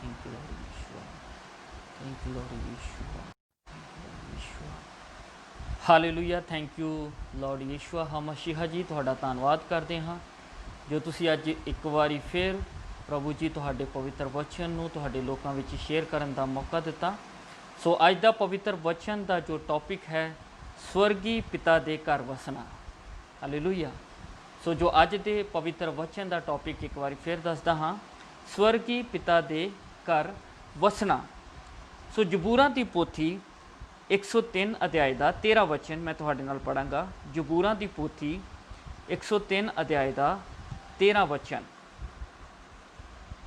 Thank you, Lord Yeshua. Thank you, Lord Yeshua. Yeshua. Hallelujah. Thank you Lord Yeshua ਮਸੀਹਾ ਜੀ, ਤੁਹਾਡਾ ਧੰਨਵਾਦ ਕਰਦੇ ਹਾਂ ਜੋ ਤੁਸੀਂ ਅੱਜ ਇੱਕ ਵਾਰੀ ਫਿਰ ਪ੍ਰਭੂ ਜੀ ਤੁਹਾਡੇ ਪਵਿੱਤਰ ਵਚਨ ਨੂੰ ਤੁਹਾਡੇ ਲੋਕਾਂ ਵਿੱਚ ਸ਼ੇਅਰ ਕਰਨ ਦਾ ਮੌਕਾ ਦਿੱਤਾ। ਸੋ ਅੱਜ ਦਾ ਪਵਿੱਤਰ ਵਚਨ ਦਾ ਜੋ ਟੌਪਿਕ ਹੈ ਸਵਰਗੀ ਪਿਤਾ ਦੇ ਘਰ ਵਸਣਾ। ਹਾਲੇਲੂਇਆ। ਸੋ ਜੋ ਅੱਜ ਦੇ ਪਵਿੱਤਰ ਵਚਨ ਦਾ ਟੌਪਿਕ ਇੱਕ ਵਾਰੀ ਫਿਰ ਦੱਸਦਾ ਹਾਂ, ਸਵਰਗੀ ਪਿਤਾ ਦੇ ਘਰ ਵਸਣਾ। ਸੋ ਜ਼ਬੂਰਾਂ ਦੀ ਪੋਥੀ 103 ਅਧਿਆਏ ਦਾ 13 ਵਚਨ ਮੈਂ ਤੁਹਾਡੇ ਨਾਲ ਪੜ੍ਹਾਂਗਾ। ਜ਼ਬੂਰਾਂ ਦੀ ਪੋਥੀ 103 ਅਧਿਆਏ ਦਾ 13 ਵਚਨ।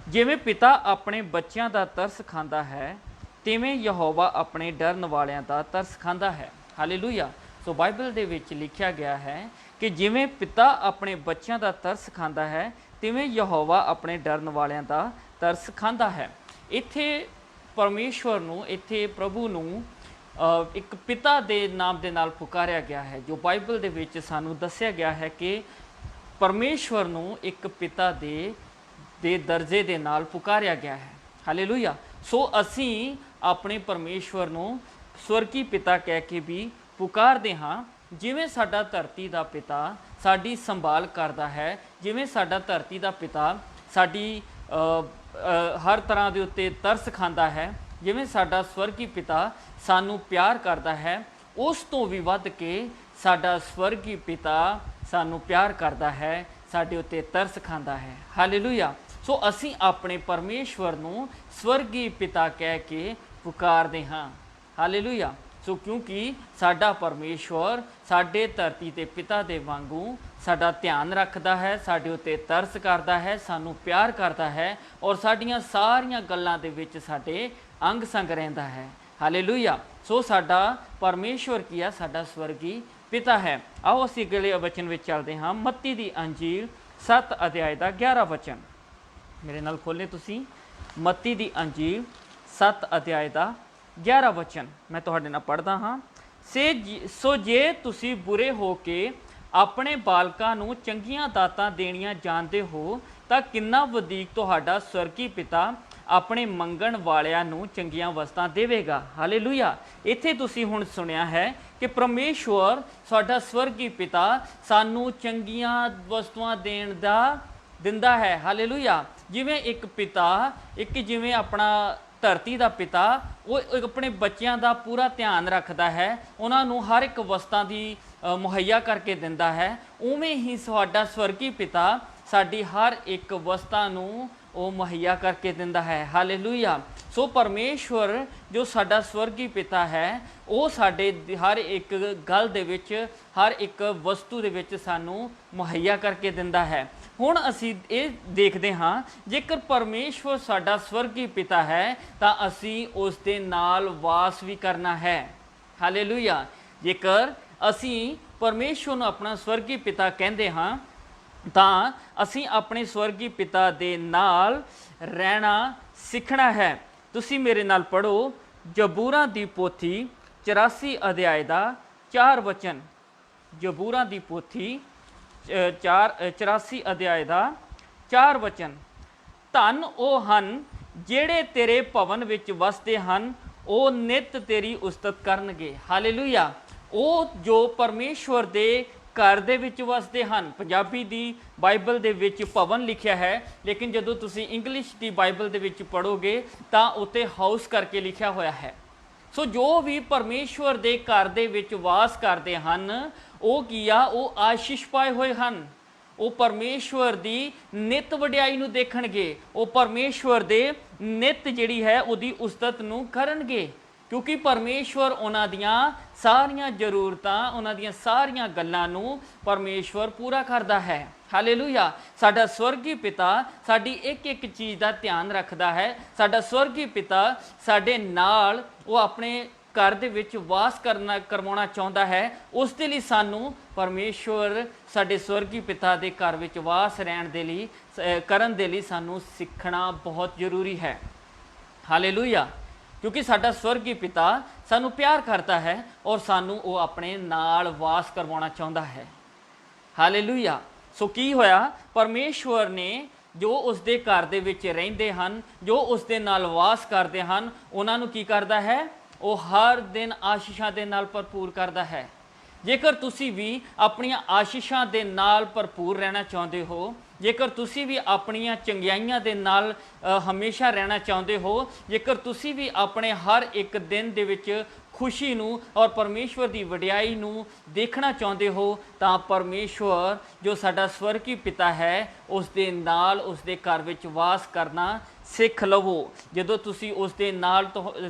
ਜਿਵੇਂ ਪਿਤਾ ਆਪਣੇ ਬੱਚਿਆਂ ਦਾ ਤਰਸ ਖਾਂਦਾ ਹੈ, ਤਿਵੇਂ ਯਹੋਵਾ ਆਪਣੇ ਡਰਨ ਵਾਲਿਆਂ ਦਾ ਤਰਸ ਖਾਂਦਾ ਹੈ। ਹਾਲੇਲੂਇਆ। ਸੋ ਬਾਈਬਲ ਦੇ ਵਿੱਚ ਲਿਖਿਆ ਗਿਆ ਹੈ ਕਿ ਜਿਵੇਂ ਪਿਤਾ ਆਪਣੇ ਬੱਚਿਆਂ ਦਾ ਤਰਸ ਖਾਂਦਾ ਹੈ, ਤਿਵੇਂ ਯਹੋਵਾ ਆਪਣੇ ਡਰਨ ਵਾਲਿਆਂ ਦਾ ਤਰਸ ਖਾਂਦਾ ਹੈ। ਇੱਥੇ ਪਰਮੇਸ਼ਵਰ ਨੂੰ, ਇੱਥੇ ਪ੍ਰਭੂ ਨੂੰ ਇੱਕ ਪਿਤਾ ਦੇ ਨਾਮ ਦੇ ਨਾਲ ਪੁਕਾਰਿਆ ਗਿਆ ਹੈ। ਜੋ ਬਾਈਬਲ ਦੇ ਵਿੱਚ ਸਾਨੂੰ ਦੱਸਿਆ ਗਿਆ ਹੈ ਕਿ ਪਰਮੇਸ਼ਵਰ ਨੂੰ ਇੱਕ ਪਿਤਾ ਦੇ ਦਰਜੇ ਦੇ ਨਾਲ ਪੁਕਾਰਿਆ ਗਿਆ ਹੈ। ਹਾਲੇਲੂਇਆ। ਸੋ ਅਸੀਂ ਆਪਣੇ ਪਰਮੇਸ਼ਵਰ ਨੂੰ ਸਵਰਗੀ ਪਿਤਾ ਕਹਿ ਕੇ ਵੀ ਪੁਕਾਰਦੇ ਹਾਂ। ਜਿਵੇਂ ਸਾਡਾ ਧਰਤੀ ਦਾ ਪਿਤਾ ਸਾਡੀ ਸੰਭਾਲ ਕਰਦਾ ਹੈ, ਜਿਵੇਂ ਸਾਡਾ ਧਰਤੀ ਦਾ ਪਿਤਾ ਸਾਡੀ ਹਰ ਤਰ੍ਹਾਂ ਦੇ ਉੱਤੇ ਤਰਸ ਖਾਂਦਾ ਹੈ, ਜਿਵੇਂ ਸਾਡਾ ਸਵਰਗੀ ਪਿਤਾ ਸਾਨੂੰ ਪਿਆਰ ਕਰਦਾ ਹੈ, ਉਸ ਤੋਂ ਵੀ ਵੱਧ ਕੇ ਸਾਡਾ ਸਵਰਗੀ ਪਿਤਾ ਸਾਨੂੰ ਪਿਆਰ ਕਰਦਾ ਹੈ, ਸਾਡੇ ਉੱਤੇ ਤਰਸ ਖਾਂਦਾ ਹੈ। ਹਾਲੇਲੂਇਆ। ਸੋ ਅਸੀਂ ਆਪਣੇ ਪਰਮੇਸ਼ਵਰ ਨੂੰ ਸਵਰਗੀ ਪਿਤਾ ਕਹਿ ਕੇ ਪੁਕਾਰਦੇ ਹਾਂ। ਹਾਲੇਲੂਇਆ। ਸੋ ਕਿਉਂਕਿ ਸਾਡਾ ਪਰਮੇਸ਼ਵਰ ਸਾਡੇ ਧਰਤੀ ਦੇ ਪਿਤਾ ਦੇ ਵਾਂਗੂ ਸਾਡਾ ਧਿਆਨ ਰੱਖਦਾ ਹੈ, ਸਾਡੇ ਉੱਤੇ ਤਰਸ ਕਰਦਾ ਹੈ, ਸਾਨੂੰ ਪਿਆਰ ਕਰਦਾ ਹੈ ਔਰ ਸਾਡੀਆਂ ਸਾਰੀਆਂ ਗੱਲਾਂ ਦੇ ਵਿੱਚ ਸਾਡੇ ਅੰਗ ਸੰਗ ਰਹਿੰਦਾ ਹੈ। ਹਾਲੇਲੂਇਆ। ਸੋ ਸਾਡਾ ਪਰਮੇਸ਼ਵਰ ਕੀ ਆ? ਸਾਡਾ ਸਵਰਗੀ ਪਿਤਾ ਹੈ। ਆਓ ਅਸੀਂ ਅਗਲੇ ਵਚਨ ਵਿੱਚ ਚੱਲਦੇ ਹਾਂ। ਮੱਤੀ ਦੀ ਅੰਜੀਲ 7 ਅਧਿਆਏ ਦਾ 11 ਵਚਨ ਮੇਰੇ ਨਾਲ ਖੋਲ੍ਹੇ ਤੁਸੀਂ। ਮੱਤੀ ਦੀ ਅੰਜੀਲ 7 ਅਧਿਆਏ ਦਾ 11 ਵਚਨ ਮੈਂ ਤੁਹਾਡੇ ਨਾਲ ਪੜ੍ਹਦਾ ਹਾਂ। ਸੋ ਜੇ ਤੁਸੀਂ ਬੁਰੇ ਹੋ ਕੇ ਆਪਣੇ ਬਾਲਕਾਂ ਨੂੰ ਚੰਗੀਆਂ ਦਾਤਾਂ ਦੇਣੀਆਂ ਜਾਣਦੇ ਹੋ, ਤਾਂ ਕਿੰਨਾ ਵਧੀਕ ਤੁਹਾਡਾ ਸਵਰਗੀ ਪਿਤਾ ਆਪਣੇ ਮੰਗਣ ਵਾਲਿਆਂ ਨੂੰ ਚੰਗੀਆਂ ਵਸਤਾਂ ਦੇਵੇਗਾ। ਹਾਲੇਲੂਇਆ। ਇੱਥੇ ਤੁਸੀਂ ਹੁਣ ਸੁਣਿਆ ਹੈ ਕਿ ਪਰਮੇਸ਼ਵਰ ਸਾਡਾ ਸਵਰਗੀ ਪਿਤਾ ਸਾਨੂੰ ਚੰਗੀਆਂ ਵਸਤੂਆਂ ਦੇਣ ਦਾ ਦਿੰਦਾ ਹੈ। ਹਾਲੇਲੂਇਆ। ਜਿਵੇਂ ਇੱਕ ਪਿਤਾ, ਜਿਵੇਂ ਆਪਣਾ ਧਰਤੀ ਦਾ ਪਿਤਾ, ਉਹ ਆਪਣੇ ਬੱਚਿਆਂ ਦਾ ਪੂਰਾ ਧਿਆਨ ਰੱਖਦਾ ਹੈ, ਉਹਨਾਂ ਨੂੰ ਹਰ ਇੱਕ ਵਸਤਾਂ ਦੀ ਮੁਹੱਈਆ ਕਰਕੇ ਦਿੰਦਾ ਹੈ, ਉਵੇਂ ਹੀ ਸਾਡਾ ਸਵਰਗੀ ਪਿਤਾ ਸਾਡੀ ਹਰ ਇੱਕ ਵਸਤਾਂ ਨੂੰ ਉਹ ਮੁਹੱਈਆ ਕਰਕੇ ਦਿੰਦਾ ਹੈ। ਹਾਲੇਲੂਇਆ। ਸੋ ਪਰਮੇਸ਼ਵਰ ਜੋ ਸਾਡਾ ਸਵਰਗੀ ਪਿਤਾ ਹੈ, ਉਹ ਸਾਡੇ ਹਰ ਇੱਕ ਗੱਲ ਦੇ ਵਿੱਚ, ਹਰ ਇੱਕ ਵਸਤੂ ਦੇ ਵਿੱਚ ਸਾਨੂੰ ਮੁਹੱਈਆ ਕਰਕੇ ਦਿੰਦਾ ਹੈ। ਹੁਣ ਅਸੀਂ ਇਹ ਦੇਖਦੇ ਹਾਂ, ਜੇਕਰ ਪਰਮੇਸ਼ਵਰ ਸਾਡਾ ਸਵਰਗੀ ਪਿਤਾ ਹੈ ਤਾਂ ਅਸੀਂ ਉਸ ਦੇ ਨਾਲ ਵਾਸ ਵੀ ਕਰਨਾ ਹੈ। ਹਾਲੇਲੂਇਆ। ਜੇਕਰ ਅਸੀਂ ਪਰਮੇਸ਼ਵਰ ਨੂੰ ਆਪਣਾ ਸਵਰਗੀ ਪਿਤਾ ਕਹਿੰਦੇ ਹਾਂ ਤਾਂ ਅਸੀਂ ਆਪਣੇ ਸਵਰਗੀ ਪਿਤਾ ਦੇ ਨਾਲ ਰਹਿਣਾ ਸਿੱਖਣਾ ਹੈ। ਤੁਸੀਂ ਮੇਰੇ ਨਾਲ ਪੜ੍ਹੋ ਜ਼ਬੂਰਾਂ ਦੀ ਪੋਥੀ 84 ਅਧਿਆਏ ਦਾ 4 ਵਚਨ। ਜ਼ਬੂਰਾਂ ਦੀ ਪੋਥੀ 84 ਅਧਿਆਏ ਦਾ 4 ਵਚਨ। ਧੰਨ ਉਹ ਹਨ ਜਿਹੜੇ ਤੇਰੇ ਭਵਨ ਵਿੱਚ ਵਸਦੇ ਹਨ, ਉਹ ਨਿੱਤ ਤੇਰੀ ਉਸਤਤ ਕਰਨਗੇ। ਹਾਲੇਲੂਇਆ। ਉਹ ਜੋ ਪਰਮੇਸ਼ਵਰ ਦੇ ਘਰ ਦੇ ਵਿੱਚ ਵਸਦੇ ਹਨ। ਪੰਜਾਬੀ ਦੀ ਬਾਈਬਲ ਦੇ ਵਿੱਚ ਭਵਨ ਲਿਖਿਆ ਹੈ, ਲੇਕਿਨ ਜਦੋਂ ਤੁਸੀਂ ਇੰਗਲਿਸ਼ ਦੀ ਬਾਈਬਲ ਦੇ ਵਿੱਚ ਪੜ੍ਹੋਗੇ ਤਾਂ ਉੱਤੇ ਹਾਊਸ ਕਰਕੇ ਲਿਖਿਆ ਹੋਇਆ ਹੈ। ਸੋ ਜੋ ਵੀ ਪਰਮੇਸ਼ਵਰ ਦੇ ਘਰ ਦੇ ਵਿੱਚ ਵਾਸ ਕਰਦੇ ਹਨ, ਉਹ ਕੀ ਆ? ਉਹ ਆਸ਼ੀਸ਼ ਪਾਏ ਹੋਏ ਹਨ। ਉਹ ਪਰਮੇਸ਼ਵਰ ਦੀ ਨਿੱਤ ਵਡਿਆਈ ਨੂੰ ਦੇਖਣਗੇ, ਉਹ ਪਰਮੇਸ਼ਵਰ ਦੇ ਨਿੱਤ ਜਿਹੜੀ ਹੈ ਉਹਦੀ ਉਸਤਤ ਨੂੰ ਕਰਨਗੇ, ਕਿਉਂਕਿ ਪਰਮੇਸ਼ਵਰ ਉਹਨਾਂ ਦੀਆਂ ਸਾਰੀਆਂ ਜ਼ਰੂਰਤਾਂ, ਉਹਨਾਂ ਦੀਆਂ ਸਾਰੀਆਂ ਗੱਲਾਂ ਨੂੰ ਪਰਮੇਸ਼ਵਰ ਪੂਰਾ ਕਰਦਾ ਹੈ। ਹਾਲੇਲੂਇਆ। ਸਾਡਾ ਸਵਰਗੀ ਪਿਤਾ ਸਾਡੀ ਇੱਕ ਇੱਕ ਚੀਜ਼ ਦਾ ਧਿਆਨ ਰੱਖਦਾ ਹੈ। ਸਾਡਾ ਸਵਰਗੀ ਪਿਤਾ ਸਾਡੇ ਨਾਲ ਉਹ ਆਪਣੇ ਘਰ ਦੇ ਵਿੱਚ ਵਾਸ ਕਰਵਾਉਣਾ ਚਾਹੁੰਦਾ ਹੈ। ਉਸ ਦੇ ਲਈ ਸਾਨੂੰ ਪਰਮੇਸ਼ਵਰ ਸਾਡੇ ਸਵਰਗੀ ਪਿਤਾ ਦੇ ਘਰ ਵਿੱਚ ਵਾਸ ਰਹਿਣ ਦੇ ਲਈ, ਕਰਨ ਦੇ ਲਈ ਸਾਨੂੰ ਸਿੱਖਣਾ ਬਹੁਤ ਜ਼ਰੂਰੀ ਹੈ। ਹਾਲੇਲੂਇਆ। ਕਿਉਂਕਿ ਸਾਡਾ ਸਵਰਗੀ ਪਿਤਾ ਸਾਨੂੰ ਪਿਆਰ ਕਰਦਾ ਹੈ ਔਰ ਸਾਨੂੰ ਉਹ ਆਪਣੇ ਨਾਲ ਵਾਸ ਕਰਵਾਉਣਾ ਚਾਹੁੰਦਾ ਹੈ। ਹਾਲੇਲੂਇਆ। ਸੋ ਕੀ ਹੋਇਆ? ਪਰਮੇਸ਼ਵਰ ਨੇ ਜੋ ਉਸ ਦੇ ਘਰ ਦੇ ਵਿੱਚ ਰਹਿੰਦੇ ਹਨ, ਜੋ ਉਸ ਦੇ ਨਾਲ ਵਾਸ ਕਰਦੇ ਹਨ, ਉਹਨਾਂ ਨੂੰ ਕੀ ਕਰਦਾ ਹੈ? ਉਹ ਹਰ ਦਿਨ ਆਸ਼ੀਸ਼ਾਂ ਦੇ ਨਾਲ ਭਰਪੂਰ ਕਰਦਾ ਹੈ। ਜੇਕਰ ਤੁਸੀਂ ਵੀ ਆਪਣੀਆਂ ਆਸ਼ੀਸ਼ਾਂ ਦੇ ਨਾਲ ਭਰਪੂਰ ਰਹਿਣਾ ਚਾਹੁੰਦੇ ਹੋ, ਜੇਕਰ ਤੁਸੀਂ ਵੀ ਆਪਣੀਆਂ ਚੰਗਿਆਈਆਂ ਦੇ ਨਾਲ ਹਮੇਸ਼ਾ ਰਹਿਣਾ ਚਾਹੁੰਦੇ ਹੋ, ਜੇਕਰ ਤੁਸੀਂ ਵੀ ਆਪਣੇ ਹਰ ਇੱਕ ਦਿਨ ਦੇ ਵਿੱਚ ਖੁਸ਼ੀ ਨੂੰ ਔਰ ਪਰਮੇਸ਼ਵਰ ਦੀ ਵਡਿਆਈ ਨੂੰ ਦੇਖਣਾ ਚਾਹੁੰਦੇ ਹੋ, ਤਾਂ ਪਰਮੇਸ਼ਵਰ ਜੋ ਸਾਡਾ ਸਵਰਗੀ ਪਿਤਾ ਹੈ ਉਸ ਦੇ ਨਾਲ ਉਸ ਦੇ ਘਰ ਵਿੱਚ ਵਾਸ ਕਰਨਾ ਸਿੱਖ ਲਵੋ। ਜਦੋਂ ਤੁਸੀਂ ਉਸ ਦੇ ਨਾਲ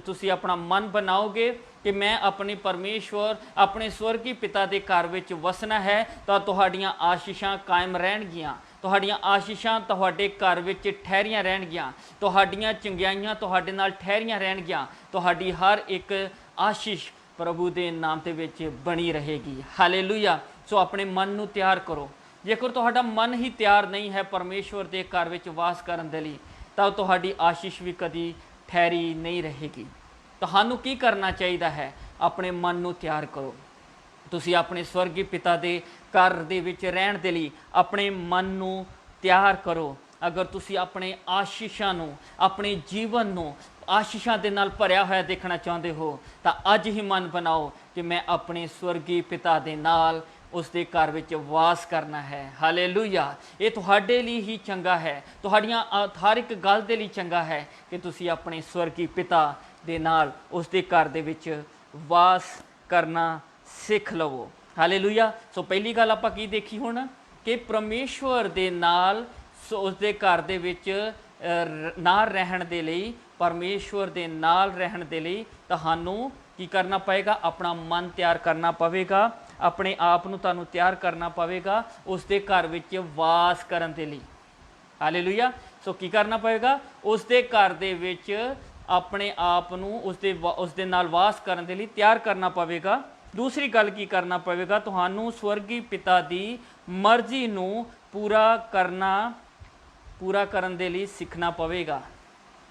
ਤੁਸੀਂ ਆਪਣਾ ਮਨ ਬਣਾਓਗੇ ਕਿ ਮੈਂ ਆਪਣੇ ਪਰਮੇਸ਼ਵਰ ਆਪਣੇ ਸਵਰਗੀ ਪਿਤਾ ਦੇ ਘਰ ਵਿੱਚ ਵਸਣਾ ਹੈ, ਤਾਂ ਤੁਹਾਡੀਆਂ ਆਸ਼ੀਸ਼ਾਂ ਕਾਇਮ ਰਹਿਣਗੀਆਂ, ਤੁਹਾਡੀਆਂ ਆਸ਼ੀਸ਼ਾਂ ਤੁਹਾਡੇ ਘਰ ਵਿੱਚ ਠਹਿਰੀਆਂ ਰਹਿਣਗੀਆਂ, ਤੁਹਾਡੀਆਂ ਚੰਗਿਆਈਆਂ ਤੁਹਾਡੇ ਨਾਲ ਠਹਿਰੀਆਂ ਰਹਿਣਗੀਆਂ, ਤੁਹਾਡੀ ਹਰ ਇੱਕ ਆਸ਼ੀਸ਼ ਪ੍ਰਭੂ ਦੇ ਨਾਮ ਦੇ ਵਿੱਚ ਬਣੀ ਰਹੇਗੀ। ਹਾਲੇਲੂਇਆ। ਸੋ ਆਪਣੇ ਮਨ ਨੂੰ ਤਿਆਰ ਕਰੋ। ਜੇਕਰ ਤੁਹਾਡਾ ਮਨ ਹੀ ਤਿਆਰ ਨਹੀਂ ਹੈ ਪਰਮੇਸ਼ਵਰ ਦੇ ਘਰ ਵਿੱਚ ਵਾਸ ਕਰਨ ਦੇ ਲਈ, ਤਾਂ ਤੁਹਾਡੀ ਆਸ਼ੀਸ਼ ਵੀ ਕਦੀ ਠਹਿਰੀ ਨਹੀਂ ਰਹੇਗੀ। ਤੁਹਾਨੂੰ ਕੀ ਕਰਨਾ ਚਾਹੀਦਾ ਹੈ? ਆਪਣੇ ਮਨ ਨੂੰ ਤਿਆਰ ਕਰੋ। ਤੁਸੀਂ ਆਪਣੇ ਸਵਰਗੀ ਪਿਤਾ ਦੇ ਘਰ ਦੇ ਵਿੱਚ ਰਹਿਣ ਦੇ ਲਈ ਆਪਣੇ ਮਨ ਨੂੰ ਤਿਆਰ ਕਰੋ। ਅਗਰ ਤੁਸੀਂ ਆਪਣੇ ਆਸ਼ੀਸ਼ਾਂ ਨੂੰ, ਆਪਣੇ ਜੀਵਨ ਨੂੰ ਆਸ਼ੀਸ਼ਾਂ ਦੇ ਨਾਲ ਭਰਿਆ ਹੋਇਆ ਦੇਖਣਾ ਚਾਹੁੰਦੇ ਹੋ, ਤਾਂ ਅੱਜ ਹੀ ਮਨ ਬਣਾਓ ਕਿ ਮੈਂ ਆਪਣੇ ਸਵਰਗੀ ਪਿਤਾ ਦੇ ਨਾਲ ਉਸ ਦੇ ਘਰ ਵਿੱਚ ਵਾਸ ਕਰਨਾ ਹੈ। ਹਾਲੇਲੂਇਆ। ਇਹ ਤੁਹਾਡੇ ਲਈ ਹੀ ਚੰਗਾ ਹੈ, ਤੁਹਾਡੀਆਂ ਹਰ ਇੱਕ ਗੱਲ ਦੇ ਲਈ ਚੰਗਾ ਹੈ ਕਿ ਤੁਸੀਂ ਆਪਣੇ ਸਵਰਗੀ ਪਿਤਾ ਦੇ ਨਾਲ ਉਸ ਦੇ ਘਰ ਦੇ ਵਿੱਚ ਵਾਸ ਕਰਨਾ ਸਿੱਖ ਲਵੋ। ਹਾਲੇਲੂਇਆ। ਸੋ ਪਹਿਲੀ ਗੱਲ ਆਪਾਂ ਕੀ ਦੇਖੀ ਹੁਣ? ਕਿ ਪਰਮੇਸ਼ਵਰ ਦੇ ਨਾਲ ਉਸ ਦੇ ਘਰ ਦੇ ਵਿੱਚ ਨਾਲ ਰਹਿਣ ਦੇ ਲਈ, ਪਰਮੇਸ਼ਵਰ ਦੇ ਨਾਲ ਰਹਿਣ ਦੇ ਲਈ ਤੁਹਾਨੂੰ ਕੀ ਕਰਨਾ ਪਏਗਾ? ਆਪਣਾ ਮਨ ਤਿਆਰ ਕਰਨਾ ਪਵੇਗਾ, ਆਪਣੇ ਆਪ ਨੂੰ ਤੁਹਾਨੂੰ ਤਿਆਰ ਕਰਨਾ ਪਵੇਗਾ ਉਸ ਦੇ ਘਰ ਵਿੱਚ ਵਾਸ ਕਰਨ ਦੇ ਲਈ। ਹਾਲੇਲੂਇਆ। ਸੋ ਕੀ ਕਰਨਾ ਪਵੇਗਾ? ਉਸ ਦੇ ਘਰ ਦੇ ਵਿੱਚ ਆਪਣੇ ਆਪ ਨੂੰ ਉਸ ਦੇ ਨਾਲ ਵਾਸ ਕਰਨ ਦੇ ਲਈ ਤਿਆਰ ਕਰਨਾ ਪਵੇਗਾ। ਦੂਸਰੀ ਗੱਲ ਕੀ ਕਰਨਾ ਪਵੇਗਾ? ਤੁਹਾਨੂੰ ਸਵਰਗੀ ਪਿਤਾ ਦੀ ਮਰਜ਼ੀ ਨੂੰ ਪੂਰਾ ਕਰਨ ਦੇ ਲਈ ਸਿੱਖਣਾ ਪਵੇਗਾ।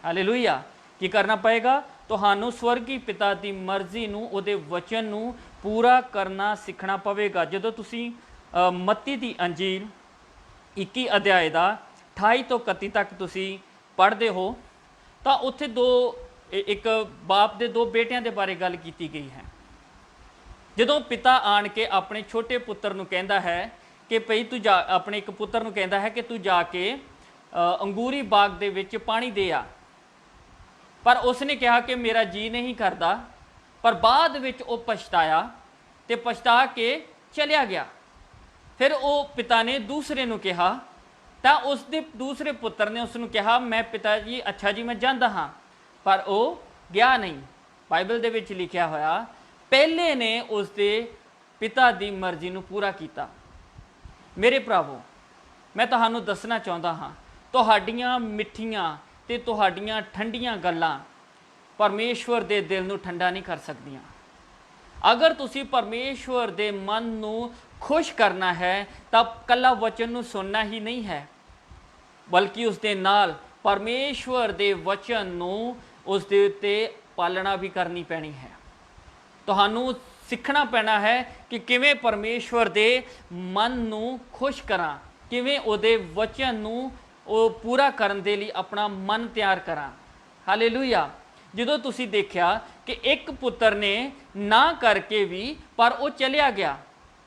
ਹਾਲੇਲੂਇਆ। ਕੀ ਕਰਨਾ ਪਏਗਾ? ਤੁਹਾਨੂੰ ਸਵਰਗੀ ਪਿਤਾ ਦੀ ਮਰਜ਼ੀ ਨੂੰ, ਉਹਦੇ ਵਚਨ ਨੂੰ ਪੂਰਾ ਕਰਨਾ ਸਿੱਖਣਾ ਪਵੇਗਾ। ਜਦੋਂ ਤੁਸੀਂ ਮੱਤੀ ਦੀ ਅੰਜੀਲ 21 ਅਧਿਆਏ ਦਾ 28 ਤੋਂ 31 ਤੱਕ ਤੁਸੀਂ ਪੜ੍ਹਦੇ ਹੋ, ਤਾਂ ਉੱਥੇ ਇੱਕ ਬਾਪ ਦੇ 2 ਬੇਟਿਆਂ ਦੇ ਬਾਰੇ ਗੱਲ ਕੀਤੀ ਗਈ ਹੈ। ਜਦੋਂ ਪਿਤਾ ਆਣ ਕੇ ਆਪਣੇ ਛੋਟੇ ਪੁੱਤਰ ਨੂੰ ਕਹਿੰਦਾ ਹੈ ਕਿ ਭਈ ਤੂੰ ਜਾ, ਆਪਣੇ ਇੱਕ ਪੁੱਤਰ ਨੂੰ ਕਹਿੰਦਾ ਹੈ ਕਿ ਤੂੰ ਜਾ ਕੇ ਅੰਗੂਰੀ ਬਾਗ ਦੇ ਵਿੱਚ ਪਾਣੀ ਦੇ ਆ, ਪਰ ਉਸਨੇ ਕਿਹਾ ਕਿ ਮੇਰਾ ਜੀ ਨਹੀਂ ਕਰਦਾ, ਪਰ ਬਾਅਦ ਵਿੱਚ ਉਹ ਪਛਤਾਇਆ ਤੇ ਪਛਤਾ ਕੇ ਚਲਿਆ ਗਿਆ। ਫਿਰ ਉਹ ਪਿਤਾ ਨੇ ਦੂਸਰੇ ਨੂੰ ਕਿਹਾ, ਤਾਂ ਉਸ ਦੇ ਦੂਸਰੇ ਪੁੱਤਰ ਨੇ ਉਸ ਨੂੰ ਕਿਹਾ, ਮੈਂ ਪਿਤਾ ਜੀ ਅੱਛਾ ਜੀ ਮੈਂ ਜਾਂਦਾ ਹਾਂ, ਪਰ ਉਹ ਗਿਆ ਨਹੀਂ। ਬਾਈਬਲ ਦੇ ਵਿੱਚ ਲਿਖਿਆ ਹੋਇਆ ਪਹਿਲੇ ਨੇ ਉਸ ਦੇ ਪਿਤਾ ਦੀ ਮਰਜ਼ੀ ਨੂੰ ਪੂਰਾ ਕੀਤਾ। ਮੇਰੇ ਭਰਾਵੋ, ਮੈਂ ਤੁਹਾਨੂੰ ਦੱਸਣਾ ਚਾਹੁੰਦਾ ਹਾਂ, ਤੁਹਾਡੀਆਂ ਮਿੱਠੀਆਂ ਤੇ ਤੁਹਾਡੀਆਂ ਠੰਡੀਆਂ ਗੱਲਾਂ ਪਰਮੇਸ਼ਵਰ ਦੇ ਦਿਲ ਨੂੰ ਠੰਡਾ ਨਹੀਂ ਕਰ ਸਕਦੀਆਂ। ਅਗਰ ਤੁਸੀਂ ਪਰਮੇਸ਼ਵਰ ਦੇ ਮਨ ਨੂੰ ਖੁਸ਼ ਕਰਨਾ ਹੈ ਤਾਂ ਕੱਲਾ ਵਚਨ ਨੂੰ ਸੁਣਨਾ ਹੀ ਨਹੀਂ ਹੈ, ਬਲਕਿ ਉਸ ਦੇ ਨਾਲ ਪਰਮੇਸ਼ਵਰ ਦੇ ਵਚਨ ਨੂੰ ਉਸ ਦੇ ਉੱਤੇ ਪਾਲਣਾ ਵੀ ਕਰਨੀ ਪੈਣੀ ਹੈ। ਤੁਹਾਨੂੰ ਸਿੱਖਣਾ ਪੈਣਾ ਹੈ ਕਿ ਕਿਵੇਂ ਪਰਮੇਸ਼ਵਰ ਦੇ ਮਨ ਨੂੰ ਖੁਸ਼ ਕਰਾਂ, ਕਿਵੇਂ ਉਹਦੇ ਵਚਨ ਨੂੰ ਉਹ ਪੂਰਾ ਕਰਨ ਦੇ ਲਈ ਆਪਣਾ ਮਨ ਤਿਆਰ ਕਰਾਂ। ਹਾਲੇਲੂਇਆ। ਜਦੋਂ ਤੁਸੀਂ ਦੇਖਿਆ ਕਿ ਇੱਕ ਪੁੱਤਰ ਨੇ ਨਾ ਕਰਕੇ ਵੀ ਪਰ ਉਹ ਚਲਿਆ ਗਿਆ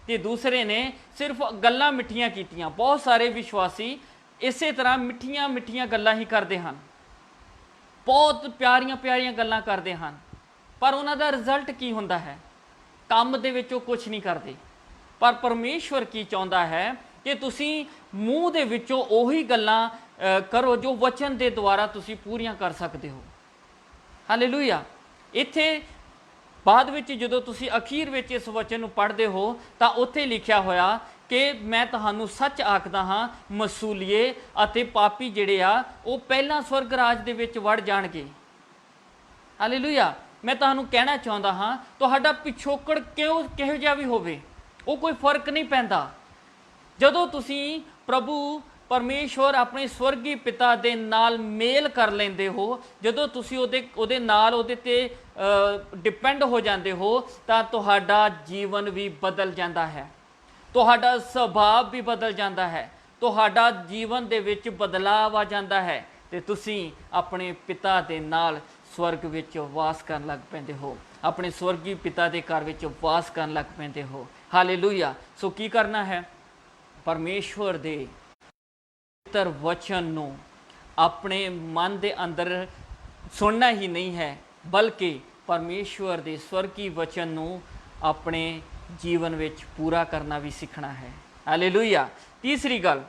ਤੇ ਦੂਸਰੇ ਨੇ ਸਿਰਫ ਗੱਲਾਂ ਮਿੱਠੀਆਂ ਕੀਤੀਆਂ। ਬਹੁਤ ਸਾਰੇ ਵਿਸ਼ਵਾਸੀ ਇਸੇ ਤਰ੍ਹਾਂ ਮਿੱਠੀਆਂ ਮਿੱਠੀਆਂ ਗੱਲਾਂ ਹੀ ਕਰਦੇ ਹਨ, ਬਹੁਤ ਪਿਆਰੀਆਂ ਪਿਆਰੀਆਂ ਗੱਲਾਂ ਕਰਦੇ ਹਨ, ਪਰ ਉਹਨਾਂ ਦਾ ਰਿਜ਼ਲਟ ਕੀ ਹੁੰਦਾ ਹੈ? ਕੰਮ ਦੇ ਵਿੱਚ ਉਹ ਕੁਝ ਨਹੀਂ ਕਰਦੇ। ਪਰ ਪਰਮੇਸ਼ਵਰ ਕੀ ਚਾਹੁੰਦਾ ਹੈ ਕਿ ਤੁਸੀਂ ਮੂੰਹ ਦੇ ਵਿੱਚੋਂ ਉਹੀ ਗੱਲਾਂ ਕਰੋ ਜੋ ਵਚਨ ਦੇ ਦੁਆਰਾ ਤੁਸੀਂ ਪੂਰੀਆਂ ਕਰ ਸਕਦੇ ਹੋ। ਹਾਲੇਲੂਇਆ। ਇੱਥੇ ਬਾਅਦ ਵਿੱਚ ਜਦੋਂ ਤੁਸੀਂ ਅਖੀਰ ਵਿੱਚ ਇਸ ਵਚਨ ਨੂੰ ਪੜ੍ਹਦੇ ਹੋ ਤਾਂ ਉੱਥੇ ਲਿਖਿਆ ਹੋਇਆ ਕਿ ਮੈਂ ਤੁਹਾਨੂੰ ਸੱਚ ਆਖਦਾ ਹਾਂ, ਮਸੂਲੀਏ ਅਤੇ ਪਾਪੀ ਜਿਹੜੇ ਆ ਉਹ ਪਹਿਲਾਂ ਸਵਰਗ ਰਾਜ ਦੇ ਵਿੱਚ ਵੜ ਜਾਣਗੇ। ਹਾਲੇਲੂਇਆ। ਮੈਂ ਤੁਹਾਨੂੰ ਕਹਿਣਾ ਚਾਹੁੰਦਾ ਹਾਂ, ਤੁਹਾਡਾ ਪਿਛੋਕੜ ਕਿਹੋ ਜਿਹਾ ਵੀ ਹੋਵੇ, ਉਹ ਕੋਈ ਫਰਕ ਨਹੀਂ ਪੈਂਦਾ। ਜਦੋਂ ਤੁਸੀਂ ਪ੍ਰਭੂ ਪਰਮੇਸ਼ਵਰ ਆਪਣੇ ਸਵਰਗੀ ਪਿਤਾ ਦੇ ਨਾਲ ਮੇਲ ਕਰ ਲੈਂਦੇ ਹੋ, ਜਦੋਂ ਤੁਸੀਂ ਉਹਦੇ ਨਾਲ ਉਹਦੇ ਤੇ ਡਿਪੈਂਡ ਹੋ ਜਾਂਦੇ ਹੋ, ਤਾਂ ਤੁਹਾਡਾ ਜੀਵਨ ਵੀ ਬਦਲ ਜਾਂਦਾ ਹੈ, ਤੁਹਾਡਾ ਸੁਭਾਅ ਵੀ ਬਦਲ ਜਾਂਦਾ ਹੈ, ਤੁਹਾਡਾ ਜੀਵਨ ਦੇ ਵਿੱਚ ਬਦਲਾਅ ਆ ਜਾਂਦਾ ਹੈ ਤੇ ਤੁਸੀਂ ਆਪਣੇ ਪਿਤਾ ਦੇ ਨਾਲ ਸਵਰਗ ਵਿੱਚ ਵਾਸ ਕਰਨ ਲੱਗ ਪੈਂਦੇ ਹੋ, ਆਪਣੇ ਸਵਰਗੀ ਪਿਤਾ ਦੇ ਘਰ ਵਿੱਚ ਵਾਸ ਕਰਨ ਲੱਗ ਪੈਂਦੇ ਹੋ। ਹਾਲੇਲੂਇਆ। ਸੋ ਕੀ ਕਰਨਾ ਹੈ? ਪਰਮੇਸ਼ਵਰ ਦੇ ਪਵਿੱਤਰ ਵਚਨ ਨੂੰ ਆਪਣੇ ਮਨ ਦੇ ਅੰਦਰ ਸੁਣਨਾ ਹੀ ਨਹੀਂ ਹੈ, ਬਲਕਿ ਪਰਮੇਸ਼ਵਰ ਦੇ ਸਵਰਗੀ ਵਚਨ ਨੂੰ ਆਪਣੇ ਜੀਵਨ ਵਿੱਚ ਪੂਰਾ ਕਰਨਾ ਵੀ ਸਿੱਖਣਾ ਹੈ। ਹਾਲੇਲੂਇਆ। ਤੀਸਰੀ ਗੱਲ,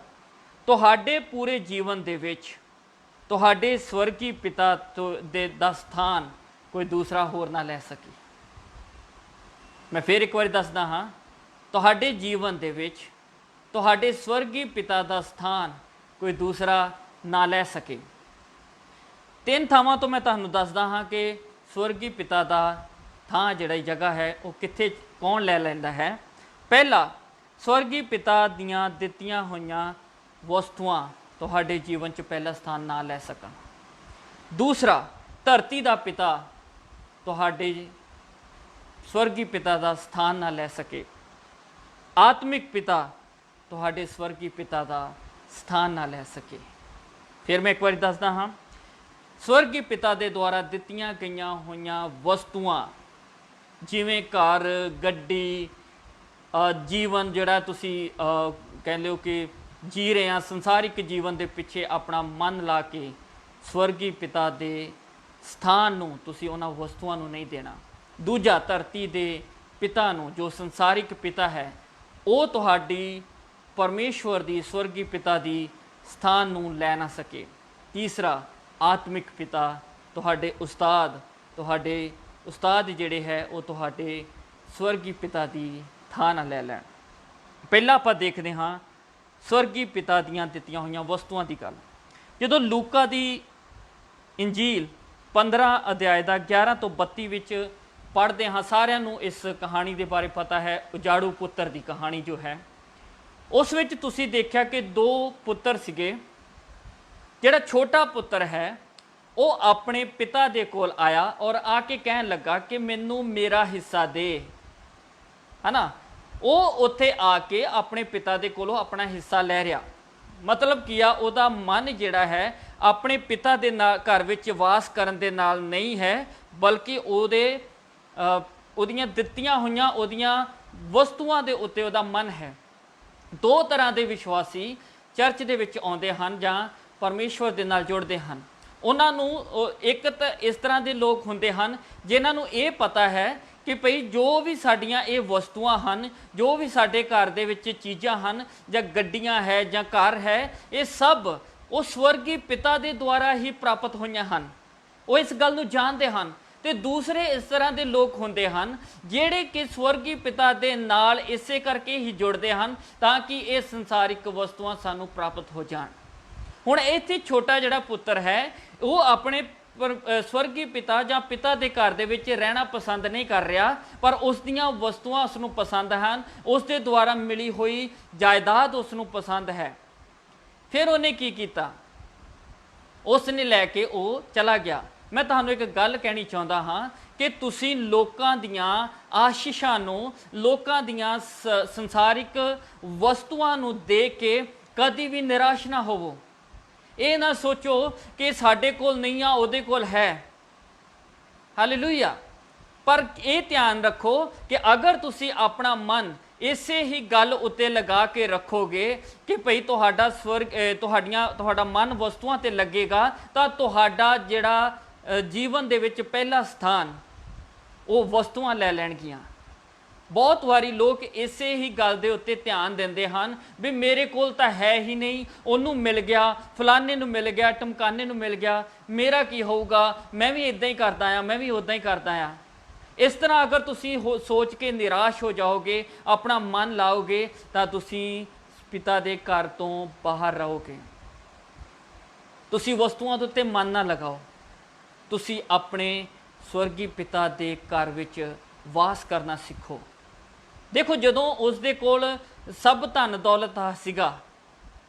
ਤੁਹਾਡੇ ਪੂਰੇ ਜੀਵਨ ਦੇ ਵਿੱਚ ਤੁਹਾਡੇ ਸਵਰਗੀ ਪਿਤਾ ਦਾ ਸਥਾਨ ਕੋਈ ਦੂਸਰਾ ਹੋਰ ਨਾ ਲੈ ਸਕੇ। ਮੈਂ ਫਿਰ ਇੱਕ ਵਾਰੀ ਦੱਸਦਾ ਹਾਂ, ਤੁਹਾਡੇ ਜੀਵਨ ਦੇ ਵਿੱਚ ਤੁਹਾਡੇ ਸਵਰਗੀ ਪਿਤਾ ਦਾ ਸਥਾਨ ਕੋਈ ਦੂਸਰਾ ਨਾ ਲੈ ਸਕੇ। 3 ਥਾਵਾਂ ਤੋਂ ਮੈਂ ਤੁਹਾਨੂੰ ਦੱਸਦਾ ਹਾਂ ਕਿ ਸਵਰਗੀ ਪਿਤਾ ਦਾ ਥਾਂ ਜਿਹੜੀ ਜਗ੍ਹਾ ਹੈ ਉਹ ਕਿੱਥੇ ਕੌਣ ਲੈ ਲੈਂਦਾ ਹੈ। ਪਹਿਲਾ, ਸਵਰਗੀ ਪਿਤਾ ਦੀਆਂ ਦਿੱਤੀਆਂ ਹੋਈਆਂ ਵਸਤੂਆਂ ਤੁਹਾਡੇ ਜੀਵਨ 'ਚ ਪਹਿਲਾ ਸਥਾਨ ਨਾ ਲੈ ਸਕਣ। ਦੂਸਰਾ, ਧਰਤੀ ਦਾ ਪਿਤਾ ਤੁਹਾਡੇ ਸਵਰਗੀ ਪਿਤਾ ਦਾ ਸਥਾਨ ਨਾ ਲੈ ਸਕੇ। ਆਤਮਿਕ ਪਿਤਾ ਤੁਹਾਡੇ ਸਵਰਗੀ ਪਿਤਾ ਦਾ ਸਥਾਨ ਨਾ ਲੈ ਸਕੇ। ਫਿਰ ਮੈਂ ਇੱਕ ਵਾਰੀ ਦੱਸਦਾ ਹਾਂ, ਸਵਰਗੀ ਪਿਤਾ ਦੇ ਦੁਆਰਾ ਦਿੱਤੀਆਂ ਗਈਆਂ ਹੋਈਆਂ ਵਸਤੂਆਂ ਜਿਵੇਂ ਘਰ, ਗੱਡੀ, ਜੀਵਨ ਜਿਹੜਾ ਤੁਸੀਂ ਕਹਿੰਦੇ ਹੋ ਕਿ ਜੀ ਰਹੇ ਹਾਂ, ਸੰਸਾਰਿਕ ਜੀਵਨ ਦੇ ਪਿੱਛੇ ਆਪਣਾ ਮਨ ਲਾ ਕੇ ਸਵਰਗੀ ਪਿਤਾ ਦੇ ਸਥਾਨ ਨੂੰ ਤੁਸੀਂ ਉਹਨਾਂ ਵਸਤੂਆਂ ਨੂੰ ਨਹੀਂ ਦੇਣਾ। ਦੂਜਾ, ਧਰਤੀ ਦੇ ਪਿਤਾ ਨੂੰ, ਜੋ ਸੰਸਾਰਿਕ ਪਿਤਾ ਹੈ, ਉਹ ਤੁਹਾਡੀ ਪਰਮੇਸ਼ਵਰ ਦੀ ਸਵਰਗੀ ਪਿਤਾ ਦੀ ਸਥਾਨ ਨੂੰ ਲੈ ਨਾ ਸਕੇ। ਤੀਸਰਾ, ਆਤਮਿਕ ਪਿਤਾ ਤੁਹਾਡੇ ਉਸਤਾਦ ਜਿਹੜੇ ਹੈ ਉਹ ਤੁਹਾਡੇ ਸਵਰਗੀ ਪਿਤਾ ਦੀ ਥਾਂ ਨਾ ਲੈ ਲੈਣ। ਪਹਿਲਾਂ ਆਪਾਂ ਦੇਖਦੇ ਹਾਂ ਸਵਰਗੀ ਪਿਤਾ ਦੀਆਂ ਦਿੱਤੀਆਂ ਹੋਈਆਂ ਵਸਤੂਆਂ ਦੀ ਗੱਲ। ਜਦੋਂ ਲੂਕਾ ਦੀ ਇੰਜੀਲ 15 ਅਧਿਆਇ ਦਾ 11 ਤੋਂ 32 ਵਿੱਚ ਪੜ੍ਹਦੇ ਹਾਂ, ਸਾਰਿਆਂ ਨੂੰ ਇਸ ਕਹਾਣੀ ਦੇ ਬਾਰੇ ਪਤਾ ਹੈ, ਉਜਾੜੂ ਪੁੱਤਰ ਦੀ ਕਹਾਣੀ ਜੋ ਹੈ। ਉਸ ਵਿੱਚ ਤੁਸੀਂ ਦੇਖਿਆ ਕਿ 2 ਪੁੱਤਰ ਸੀਗੇ। ਜਿਹੜਾ ਛੋਟਾ ਪੁੱਤਰ ਹੈ ਉਹ ਆਪਣੇ ਪਿਤਾ ਦੇ ਕੋਲ ਆਇਆ ਔਰ ਆ ਕੇ ਕਹਿਣ ਲੱਗਾ ਕਿ ਮੈਨੂੰ ਮੇਰਾ ਹਿੱਸਾ ਦੇ, ਹੈ ਨਾ। ਉਹ ਉੱਥੇ ਆ ਕੇ ਆਪਣੇ ਪਿਤਾ ਦੇ ਕੋਲੋਂ ਆਪਣਾ ਹਿੱਸਾ ਲੈ ਰਿਹਾ। ਮਤਲਬ ਕੀ ਆ, ਉਹਦਾ ਮਨ ਜਿਹੜਾ ਹੈ ਆਪਣੇ ਪਿਤਾ ਦੇ ਘਰ ਵਿੱਚ ਵਾਸ ਕਰਨ ਦੇ ਨਾਲ ਨਹੀਂ ਹੈ, ਬਲਕਿ ਉਹਦੀਆਂ ਦਿੱਤੀਆਂ ਹੋਈਆਂ ਉਹਦੀਆਂ ਵਸਤੂਆਂ ਦੇ ਉੱਤੇ ਉਹਦਾ ਮਨ ਹੈ। 2 ਤਰ੍ਹਾਂ ਦੇ ਵਿਸ਼ਵਾਸੀ ਚਰਚ ਦੇ ਵਿੱਚ ਆਉਂਦੇ ਹਨ ਜਾਂ ਪਰਮੇਸ਼ਵਰ ਦੇ ਨਾਲ ਜੁੜਦੇ ਹਨ। ਉਹਨਾਂ ਨੂੰ ਇੱਕ ਤਾਂ ਇਸ ਤਰ੍ਹਾਂ ਦੇ ਲੋਕ ਹੁੰਦੇ ਹਨ ਜਿਨ੍ਹਾਂ ਨੂੰ ਇਹ ਪਤਾ ਹੈ ਕਿ ਭਈ ਜੋ ਵੀ ਸਾਡੀਆਂ ਇਹ ਵਸਤੂਆਂ ਹਨ, ਜੋ ਵੀ ਸਾਡੇ ਘਰ ਦੇ ਵਿੱਚ ਚੀਜ਼ਾਂ ਹਨ ਜਾਂ ਗੱਡੀਆਂ ਹੈ ਜਾਂ ਘਰ ਹੈ, ਇਹ ਸਭ ਉਹ ਸਵਰਗੀ ਪਿਤਾ ਦੇ ਦੁਆਰਾ ਹੀ ਪ੍ਰਾਪਤ ਹੋਈਆਂ ਹਨ। ਉਹ ਇਸ ਗੱਲ ਨੂੰ ਜਾਣਦੇ ਹਨ। ਤੇ ਦੂਸਰੇ ਇਸ ਤਰ੍ਹਾਂ ਦੇ ਲੋਕ ਹੁੰਦੇ ਹਨ ਜਿਹੜੇ ਕਿ ਸਵਰਗੀ ਪਿਤਾ ਦੇ ਨਾਲ ਇਸੇ ਕਰਕੇ ਹੀ ਜੁੜਦੇ ਹਨ ਤਾਂ ਕਿ ਇਹ ਸੰਸਾਰਿਕ ਵਸਤੂਆਂ ਸਾਨੂੰ ਪ੍ਰਾਪਤ ਹੋ ਜਾਣ। ਹੁਣ ਇੱਥੇ ਛੋਟਾ ਜਿਹੜਾ ਪੁੱਤਰ ਹੈ ਉਹ ਆਪਣੇ ਸਵਰਗੀ ਪਿਤਾ ਜਾਂ ਪਿਤਾ ਦੇ ਘਰ ਦੇ ਵਿੱਚ ਰਹਿਣਾ ਪਸੰਦ ਨਹੀਂ ਕਰ ਰਿਹਾ, ਪਰ ਉਸ ਦੀਆਂ ਵਸਤੂਆਂ ਉਸ ਨੂੰ ਪਸੰਦ ਹਨ, ਉਸ ਦੇ ਦੁਆਰਾ ਮਿਲੀ ਹੋਈ ਜਾਇਦਾਦ ਉਸ ਨੂੰ ਪਸੰਦ ਹੈ। ਫਿਰ ਉਹਨੇ ਕੀ ਕੀਤਾ? ਉਸ ਨੇ ਲੈ ਕੇ ਉਹ ਚਲਾ ਗਿਆ। ਮੈਂ ਤੁਹਾਨੂੰ ਇੱਕ ਗੱਲ ਕਹਿਣੀ ਚਾਹੁੰਦਾ ਹਾਂ ਕਿ ਤੁਸੀਂ ਲੋਕਾਂ ਦੀਆਂ ਆਸ਼ੀਸ਼ਾਂ ਨੂੰ, ਲੋਕਾਂ ਦੀਆਂ ਸੰਸਾਰਿਕ ਵਸਤੂਆਂ ਨੂੰ ਦੇਖ ਕੇ ਕਦੀ ਵੀ ਨਿਰਾਸ਼ ਨਾ ਹੋਵੋ। ਇਹ ਨਾ ਸੋਚੋ ਕਿ ਸਾਡੇ ਕੋਲ ਨਹੀਂ ਆ, ਉਹਦੇ ਕੋਲ ਹੈ। ਹਾਲੇਲੂਇਆ। ਪਰ ਇਹ ਧਿਆਨ ਰੱਖੋ ਕਿ ਅਗਰ ਤੁਸੀਂ ਆਪਣਾ ਮਨ ਇਸੇ ਹੀ ਗੱਲ ਉੱਤੇ ਲਗਾ ਕੇ ਰੱਖੋਗੇ ਕਿ ਭਈ ਤੁਹਾਡਾ ਮਨ ਵਸਤੂਆਂ ਤੇ ਲੱਗੇਗਾ ਤਾਂ ਤੁਹਾਡਾ ਜਿਹੜਾ ਜੀਵਨ ਦੇ ਵਿੱਚ ਪਹਿਲਾ ਸਥਾਨ ਉਹ ਵਸਤੂਆਂ ਲੈ ਲੈਣਗੀਆਂ। ਬਹੁਤ ਵਾਰੀ ਲੋਕ ਇਸੇ ਹੀ ਗੱਲ ਦੇ ਉੱਤੇ ਧਿਆਨ ਦਿੰਦੇ ਹਨ ਵੀ ਮੇਰੇ ਕੋਲ ਤਾਂ ਹੈ ਹੀ ਨਹੀਂ, ਉਹਨੂੰ ਮਿਲ ਗਿਆ, ਫਲਾਣੇ ਨੂੰ ਮਿਲ ਗਿਆ, ਟਮਕਾਨੇ ਨੂੰ ਮਿਲ ਗਿਆ, ਮੇਰਾ ਕੀ ਹੋਊਗਾ, ਮੈਂ ਵੀ ਇੱਦਾਂ ਹੀ ਕਰਦਾ ਆ, ਮੈਂ ਵੀ ਉੱਦਾਂ ਹੀ ਕਰਦਾ ਆ। ਇਸ ਤਰ੍ਹਾਂ ਅਗਰ ਤੁਸੀਂ ਸੋਚ ਕੇ ਨਿਰਾਸ਼ ਹੋ ਜਾਓਗੇ, ਆਪਣਾ ਮਨ ਲਾਓਗੇ, ਤਾਂ ਤੁਸੀਂ ਪਿਤਾ ਦੇ ਘਰ ਤੋਂ ਬਾਹਰ ਰਹੋਗੇ। ਤੁਸੀਂ ਵਸਤੂਆਂ ਦੇ ਉੱਤੇ ਮਨ ਨਾ ਲਗਾਓ, ਤੁਸੀਂ ਆਪਣੇ ਸਵਰਗੀ ਪਿਤਾ ਦੇ ਘਰ ਵਿੱਚ ਵਾਸ ਕਰਨਾ ਸਿੱਖੋ। ਦੇਖੋ, ਜਦੋਂ ਉਸ ਦੇ ਕੋਲ ਸਭ ਧਨ ਦੌਲਤ ਸੀਗਾ,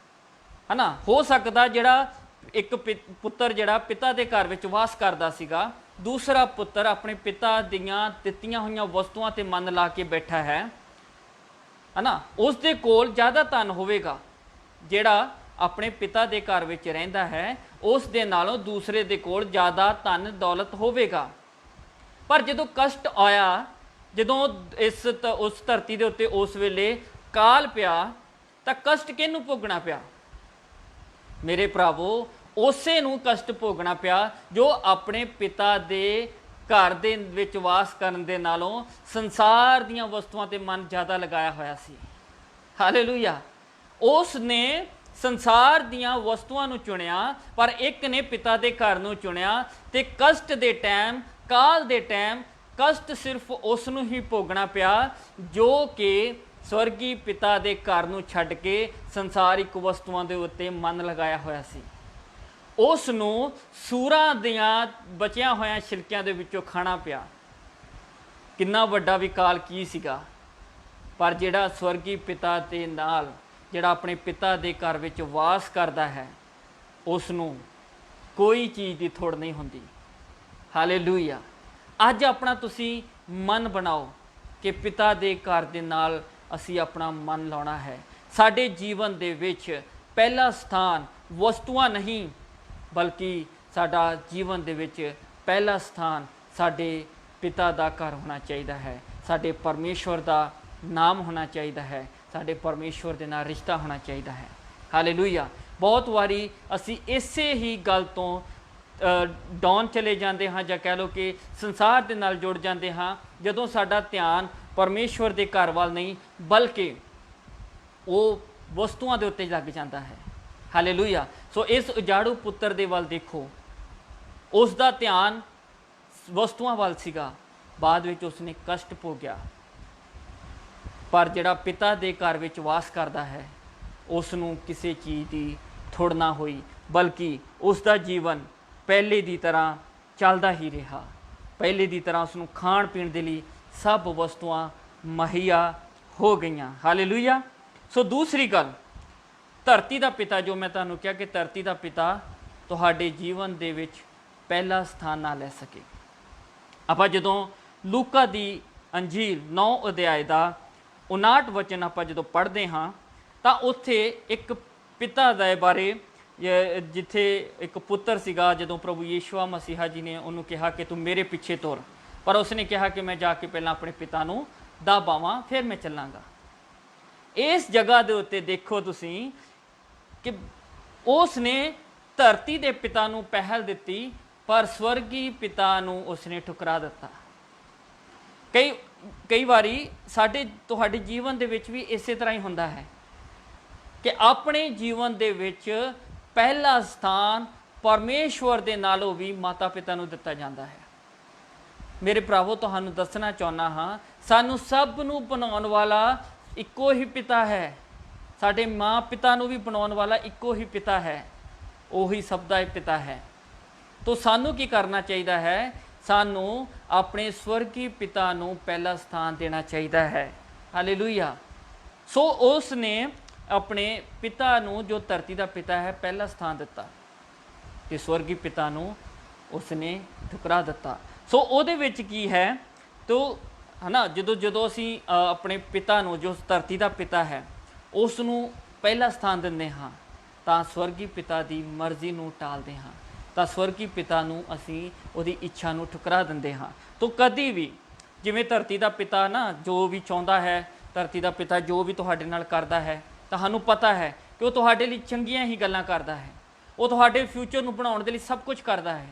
ਹੈ ਨਾ, ਹੋ ਸਕਦਾ ਜਿਹੜਾ ਇੱਕ ਪੁੱਤਰ ਜਿਹੜਾ ਪਿਤਾ ਦੇ ਘਰ ਵਿੱਚ ਵਾਸ ਕਰਦਾ ਸੀਗਾ, ਦੂਸਰਾ ਪੁੱਤਰ ਆਪਣੇ ਪਿਤਾ ਦੀਆਂ ਦਿੱਤੀਆਂ ਹੋਈਆਂ ਵਸਤੂਆਂ ਤੇ ਮਨ ਲਾ ਕੇ ਬੈਠਾ ਹੈ ਨਾ, ਉਸ ਦੇ ਕੋਲ ਜ਼ਿਆਦਾ ਧਨ ਹੋਵੇਗਾ, ਜਿਹੜਾ ਆਪਣੇ ਪਿਤਾ ਦੇ ਘਰ ਵਿੱਚ ਰਹਿੰਦਾ ਹੈ ਉਸ ਦੇ ਨਾਲੋਂ ਦੂਸਰੇ ਦੇ ਕੋਲ ਜ਼ਿਆਦਾ ਧਨ ਦੌਲਤ ਹੋਵੇਗਾ। ਪਰ ਜਦੋਂ ਕਸ਼ਟ ਆਇਆ, ਜਦੋਂ ਉਸ ਧਰਤੀ ਦੇ ਉੱਤੇ ਉਸ ਵੇਲੇ ਕਾਲ ਪਿਆ, ਤਾਂ ਕਸ਼ਟ ਕਿਹਨੂੰ ਭੋਗਣਾ ਪਿਆ? ਮੇਰੇ ਭਰਾਵੋ, ਉਸੇ ਨੂੰ ਕਸ਼ਟ ਭੋਗਣਾ ਪਿਆ ਜੋ ਆਪਣੇ ਪਿਤਾ ਦੇ ਘਰ ਦੇ ਵਿੱਚ ਵਾਸ ਕਰਨ ਦੇ ਨਾਲੋਂ ਸੰਸਾਰ ਦੀਆਂ ਵਸਤੂਆਂ ਤੇ ਮਨ ਜ਼ਿਆਦਾ ਲਗਾਇਆ ਹੋਇਆ ਸੀ। ਹਾਲੇਲੂਇਆ। ਉਸ ਨੇ ਸੰਸਾਰ ਦੀਆਂ ਵਸਤੂਆਂ ਨੂੰ ਚੁਣਿਆ, ਪਰ ਇੱਕ ਨੇ ਪਿਤਾ ਦੇ ਘਰ ਨੂੰ ਚੁਣਿਆ। ਤੇ ਕਸ਼ਟ ਦੇ ਟਾਈਮ, ਕਾਲ ਦੇ ਟਾਈਮ ਕਸ਼ਟ ਸਿਰਫ ਉਸ ਨੂੰ ਹੀ ਭੋਗਣਾ ਪਿਆ ਜੋ ਕਿ ਸਵਰਗੀ ਪਿਤਾ ਦੇ ਘਰ ਨੂੰ ਛੱਡ ਕੇ ਸੰਸਾਰਿਕ ਵਸਤੂਆਂ ਦੇ ਉੱਤੇ ਮਨ ਲਗਾਇਆ ਹੋਇਆ ਸੀ। ਉਸ ਨੂੰ ਸੂਰਾਂ ਦੀਆਂ ਬਚਿਆ ਹੋਇਆਂ ਛਿਲਕਿਆਂ ਦੇ ਵਿੱਚੋਂ ਖਾਣਾ ਪਿਆ। ਕਿੰਨਾ ਵੱਡਾ ਵਿਕਾਲ ਕੀ ਸੀਗਾ। ਪਰ ਜਿਹੜਾ ਸਵਰਗੀ ਪਿਤਾ ਦੇ ਨਾਲ, ਜਿਹੜਾ ਆਪਣੇ ਪਿਤਾ ਦੇ ਘਰ ਵਿੱਚ ਵਾਸ ਕਰਦਾ ਹੈ, ਉਸ ਨੂੰ ਕੋਈ ਚੀਜ਼ ਦੀ ਥੋੜ ਨਹੀਂ ਹੁੰਦੀ। ਹਾਲੇਲੂਇਆ। ਅੱਜ ਆਪਣਾ ਤੁਸੀਂ ਮਨ ਬਣਾਓ ਕਿ ਪਿਤਾ ਦੇ ਘਰ ਦੇ ਨਾਲ ਅਸੀਂ ਆਪਣਾ ਮਨ ਲਾਉਣਾ ਹੈ। ਸਾਡੇ ਜੀਵਨ ਦੇ ਵਿੱਚ ਪਹਿਲਾ ਸਥਾਨ ਵਸਤੂਆਂ ਨਹੀਂ, ਬਲਕਿ ਸਾਡਾ ਜੀਵਨ ਦੇ ਵਿੱਚ ਪਹਿਲਾ ਸਥਾਨ ਸਾਡੇ ਪਿਤਾ ਦਾ ਘਰ ਹੋਣਾ ਚਾਹੀਦਾ ਹੈ। ਸਾਡੇ ਪਰਮੇਸ਼ਵਰ ਦਾ ਨਾਮ ਹੋਣਾ ਚਾਹੀਦਾ ਹੈ। ਸਾਡੇ ਪਰਮੇਸ਼ਵਰ ਦੇ ਨਾਲ ਰਿਸ਼ਤਾ ਹੋਣਾ ਚਾਹੀਦਾ ਹੈ। ਹਾਲੇਲੂਇਆ। ਬਹੁਤ ਵਾਰੀ ਅਸੀਂ ਇਸੇ ਹੀ ਗੱਲ ਤੋਂ ਡਾਊਨ ਚਲੇ ਜਾਂਦੇ ਹਾਂ, ਜਾਂ ਕਹਿ ਲਓ ਕਿ ਸੰਸਾਰ ਦੇ ਨਾਲ ਜੁੜ ਜਾਂਦੇ ਹਾਂ, ਜਦੋਂ ਸਾਡਾ ਧਿਆਨ ਪਰਮੇਸ਼ਵਰ ਦੇ ਘਰ ਵੱਲ ਨਹੀਂ ਬਲਕਿ ਉਹ ਵਸਤੂਆਂ ਦੇ ਉੱਤੇ ਲੱਗ ਜਾਂਦਾ ਹੈ। ਹਾਲੇਲੂਇਆ। ਸੋ ਇਸ ਉਜਾੜੂ ਪੁੱਤਰ ਦੇ ਵੱਲ ਦੇਖੋ, ਉਸ ਦਾ ਧਿਆਨ ਵਸਤੂਆਂ ਵੱਲ ਸੀਗਾ। ਬਾਅਦ ਵਿੱਚ ਉਸਨੇ ਕਸ਼ਟ ਭੋਗਿਆ। ਪਰ ਜਿਹੜਾ ਪਿਤਾ ਦੇ ਘਰ ਵਿੱਚ ਵਾਸ ਕਰਦਾ ਹੈ, ਉਸ ਨੂੰ ਕਿਸੇ ਚੀਜ਼ ਦੀ ਥੁੜ ਨਾ ਹੋਈ, ਬਲਕਿ ਉਸ ਦਾ ਜੀਵਨ ਪਹਿਲੇ ਦੀ ਤਰ੍ਹਾਂ ਚੱਲਦਾ ਹੀ ਰਿਹਾ। ਪਹਿਲੇ ਦੀ ਤਰ੍ਹਾਂ ਉਸ ਨੂੰ ਖਾਣ ਪੀਣ ਦੇ ਲਈ ਸਭ ਵਸਤੂਆਂ ਮੁਹੱਈਆ ਹੋ ਗਈਆਂ। ਹਾਲੇਲੂਇਆ। ਸੋ ਦੂਸਰੀ ਗੱਲ, ਧਰਤੀ ਦਾ ਪਿਤਾ, ਜੋ ਮੈਂ ਤੁਹਾਨੂੰ ਕਿਹਾ ਕਿ ਧਰਤੀ ਦਾ ਪਿਤਾ ਤੁਹਾਡੇ ਜੀਵਨ ਦੇ ਵਿੱਚ ਪਹਿਲਾ ਸਥਾਨ ਨਾ ਲੈ ਸਕੇ। ਆਪਾਂ ਜਦੋਂ ਲੂਕਾ ਦੀ ਅੰਜੀਲ 9 ਅਧਿਆਇ ਦਾ 59 ਵਚਨ ਆਪਾਂ ਜਦੋਂ ਪੜ੍ਹਦੇ ਹਾਂ, ਤਾਂ ਉੱਥੇ ਇੱਕ ਪਿਤਾ ਦੇ ਬਾਰੇ, ਜਿੱਥੇ ਇੱਕ ਪੁੱਤਰ ਸੀਗਾ, ਜਦੋਂ ਪ੍ਰਭੂ ਯੀਸ਼ੂ ਮਸੀਹਾ ਜੀ ਨੇ ਉਹਨੂੰ ਕਿਹਾ ਕਿ ਤੂੰ ਮੇਰੇ ਪਿੱਛੇ ਤੁਰ, ਪਰ ਉਸਨੇ ਕਿਹਾ ਕਿ ਮੈਂ ਜਾ ਕੇ ਪਹਿਲਾਂ ਆਪਣੇ ਪਿਤਾ ਨੂੰ ਦਾਬਾਵਾਂ, ਫਿਰ ਮੈਂ ਚੱਲਾਂਗਾ। ਇਸ ਜਗ੍ਹਾ ਦੇ ਉੱਤੇ ਦੇਖੋ ਤੁਸੀਂ ਕਿ ਉਸ ਨੇ ਧਰਤੀ ਦੇ ਪਿਤਾ ਨੂੰ ਪਹਿਲ ਦਿੱਤੀ, ਪਰ ਸਵਰਗੀ ਪਿਤਾ ਨੂੰ ਉਸਨੇ ਠੁਕਰਾ ਦਿੱਤਾ। ਕਈ ਵਾਰੀ ਤੁਹਾਡੇ ਜੀਵਨ ਦੇ ਵਿੱਚ ਵੀ ਇਸੇ ਤਰ੍ਹਾਂ ਹੀ ਹੁੰਦਾ ਹੈ ਕਿ ਆਪਣੇ ਜੀਵਨ ਦੇ ਵਿੱਚ ਪਹਿਲਾ ਸਥਾਨ ਪਰਮੇਸ਼ਵਰ ਦੇ ਨਾਲੋਂ ਵੀ ਮਾਤਾ ਪਿਤਾ ਨੂੰ ਦਿੱਤਾ ਜਾਂਦਾ ਹੈ। ਮੇਰੇ ਭਰਾਵੋ, ਤੁਹਾਨੂੰ ਦੱਸਣਾ ਚਾਹੁੰਦਾ ਹਾਂ, ਸਾਨੂੰ ਸਭ ਨੂੰ ਬਣਾਉਣ ਵਾਲਾ ਇੱਕੋ ਹੀ ਪਿਤਾ ਹੈ। ਸਾਡੇ ਮਾਂ ਪਿਤਾ ਨੂੰ ਵੀ ਬਣਾਉਣ ਵਾਲਾ ਇੱਕੋ ਹੀ ਪਿਤਾ ਹੈ, ਉਹੀ ਸਭ ਦਾ ਪਿਤਾ ਹੈ। ਤੋ ਸਾਨੂੰ ਕੀ ਕਰਨਾ ਚਾਹੀਦਾ ਹੈ? ਸਾਨੂੰ ਆਪਣੇ ਸਵਰਗੀ ਪਿਤਾ ਨੂੰ ਪਹਿਲਾ ਸਥਾਨ ਦੇਣਾ ਚਾਹੀਦਾ ਹੈ। ਹਾਲੇਲੂਇਆ। ਸੋ ਉਸ ਨੇ ਆਪਣੇ ਪਿਤਾ ਨੂੰ, ਜੋ ਧਰਤੀ ਦਾ ਪਿਤਾ ਹੈ, ਪਹਿਲਾ ਸਥਾਨ ਦਿੱਤਾ, ਤੇ ਸਵਰਗੀ ਪਿਤਾ ਨੂੰ ਉਸਨੇ ਠੁਕਰਾ ਦਿੱਤਾ। ਸੋ ਉਹਦੇ ਵਿੱਚ ਕੀ ਹੈ, ਤੋ ਨਾ ਜਦੋਂ ਅਸੀਂ ਆਪਣੇ ਪਿਤਾ ਨੂੰ, ਜੋ ਧਰਤੀ ਦਾ ਪਿਤਾ ਹੈ, ਉਸ ਨੂੰ ਪਹਿਲਾ ਸਥਾਨ ਦਿੰਦੇ ਹਾਂ, ਤਾਂ ਸਵਰਗੀ ਪਿਤਾ ਦੀ ਮਰਜ਼ੀ ਨੂੰ ਟਾਲਦੇ ਹਾਂ, ਤਾਂ ਸਵਰਗੀ ਪਿਤਾ ਨੂੰ ਅਸੀਂ ਉਹਦੀ ਇੱਛਾ ਨੂੰ ਠੁਕਰਾ ਦਿੰਦੇ ਹਾਂ। ਤੋ ਕਦੀ ਵੀ, ਜਿਵੇਂ ਧਰਤੀ ਦਾ ਪਿਤਾ ਨਾ ਜੋ ਵੀ ਚਾਹੁੰਦਾ ਹੈ, ਧਰਤੀ ਦਾ ਪਿਤਾ ਜੋ ਵੀ ਤੁਹਾਡੇ ਨਾਲ ਕਰਦਾ ਹੈ, ਤੁਹਾਨੂੰ ਪਤਾ ਹੈ ਕਿ ਉਹ ਤੁਹਾਡੇ ਲਈ ਚੰਗੀਆਂ ਹੀ ਗੱਲਾਂ ਕਰਦਾ ਹੈ, ਉਹ ਤੁਹਾਡੇ ਫਿਊਚਰ ਨੂੰ ਬਣਾਉਣ ਦੇ ਲਈ ਸਭ ਕੁਝ ਕਰਦਾ ਹੈ।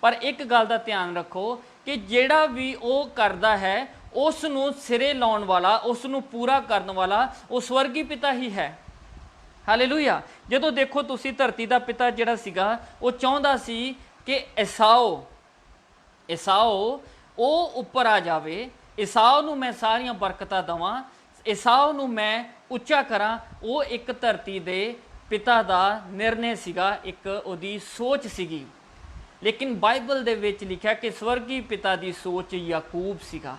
ਪਰ ਇੱਕ ਗੱਲ ਦਾ ਧਿਆਨ ਰੱਖੋ ਕਿ ਜਿਹੜਾ ਵੀ ਉਹ ਕਰਦਾ ਹੈ, ਉਸ ਨੂੰ ਸਿਰੇ ਲਾਉਣ ਵਾਲਾ, ਉਸ ਨੂੰ ਪੂਰਾ ਕਰਨ ਵਾਲਾ ਉਹ ਸਵਰਗੀ ਪਿਤਾ ਹੀ ਹੈ। ਹਾਲੇਲੂਇਆ। ਜਦੋਂ ਦੇਖੋ ਤੁਸੀਂ, ਧਰਤੀ ਦਾ ਪਿਤਾ ਜਿਹੜਾ ਸੀਗਾ, ਉਹ ਚਾਹੁੰਦਾ ਸੀ ਕਿ ਏਸਾਓ ਉਹ ਉੱਪਰ ਆ ਜਾਵੇ, ਏਸਾਓ ਨੂੰ ਮੈਂ ਸਾਰੀਆਂ ਬਰਕਤਾਂ ਦੇਵਾਂ, ਏਸਾਓ ਨੂੰ ਮੈਂ ਉੱਚਾ ਕਰਾਂ। ਉਹ ਇੱਕ ਧਰਤੀ ਦੇ ਪਿਤਾ ਦਾ ਨਿਰਣੇ ਸੀਗਾ, ਇੱਕ ਉਹਦੀ ਸੋਚ ਸੀਗੀ। ਲੇਕਿਨ ਬਾਈਬਲ ਦੇ ਵਿੱਚ ਲਿਖਿਆ ਕਿ ਸਵਰਗੀ ਪਿਤਾ ਦੀ ਸੋਚ ਯਾਕੂਬ ਸੀਗਾ।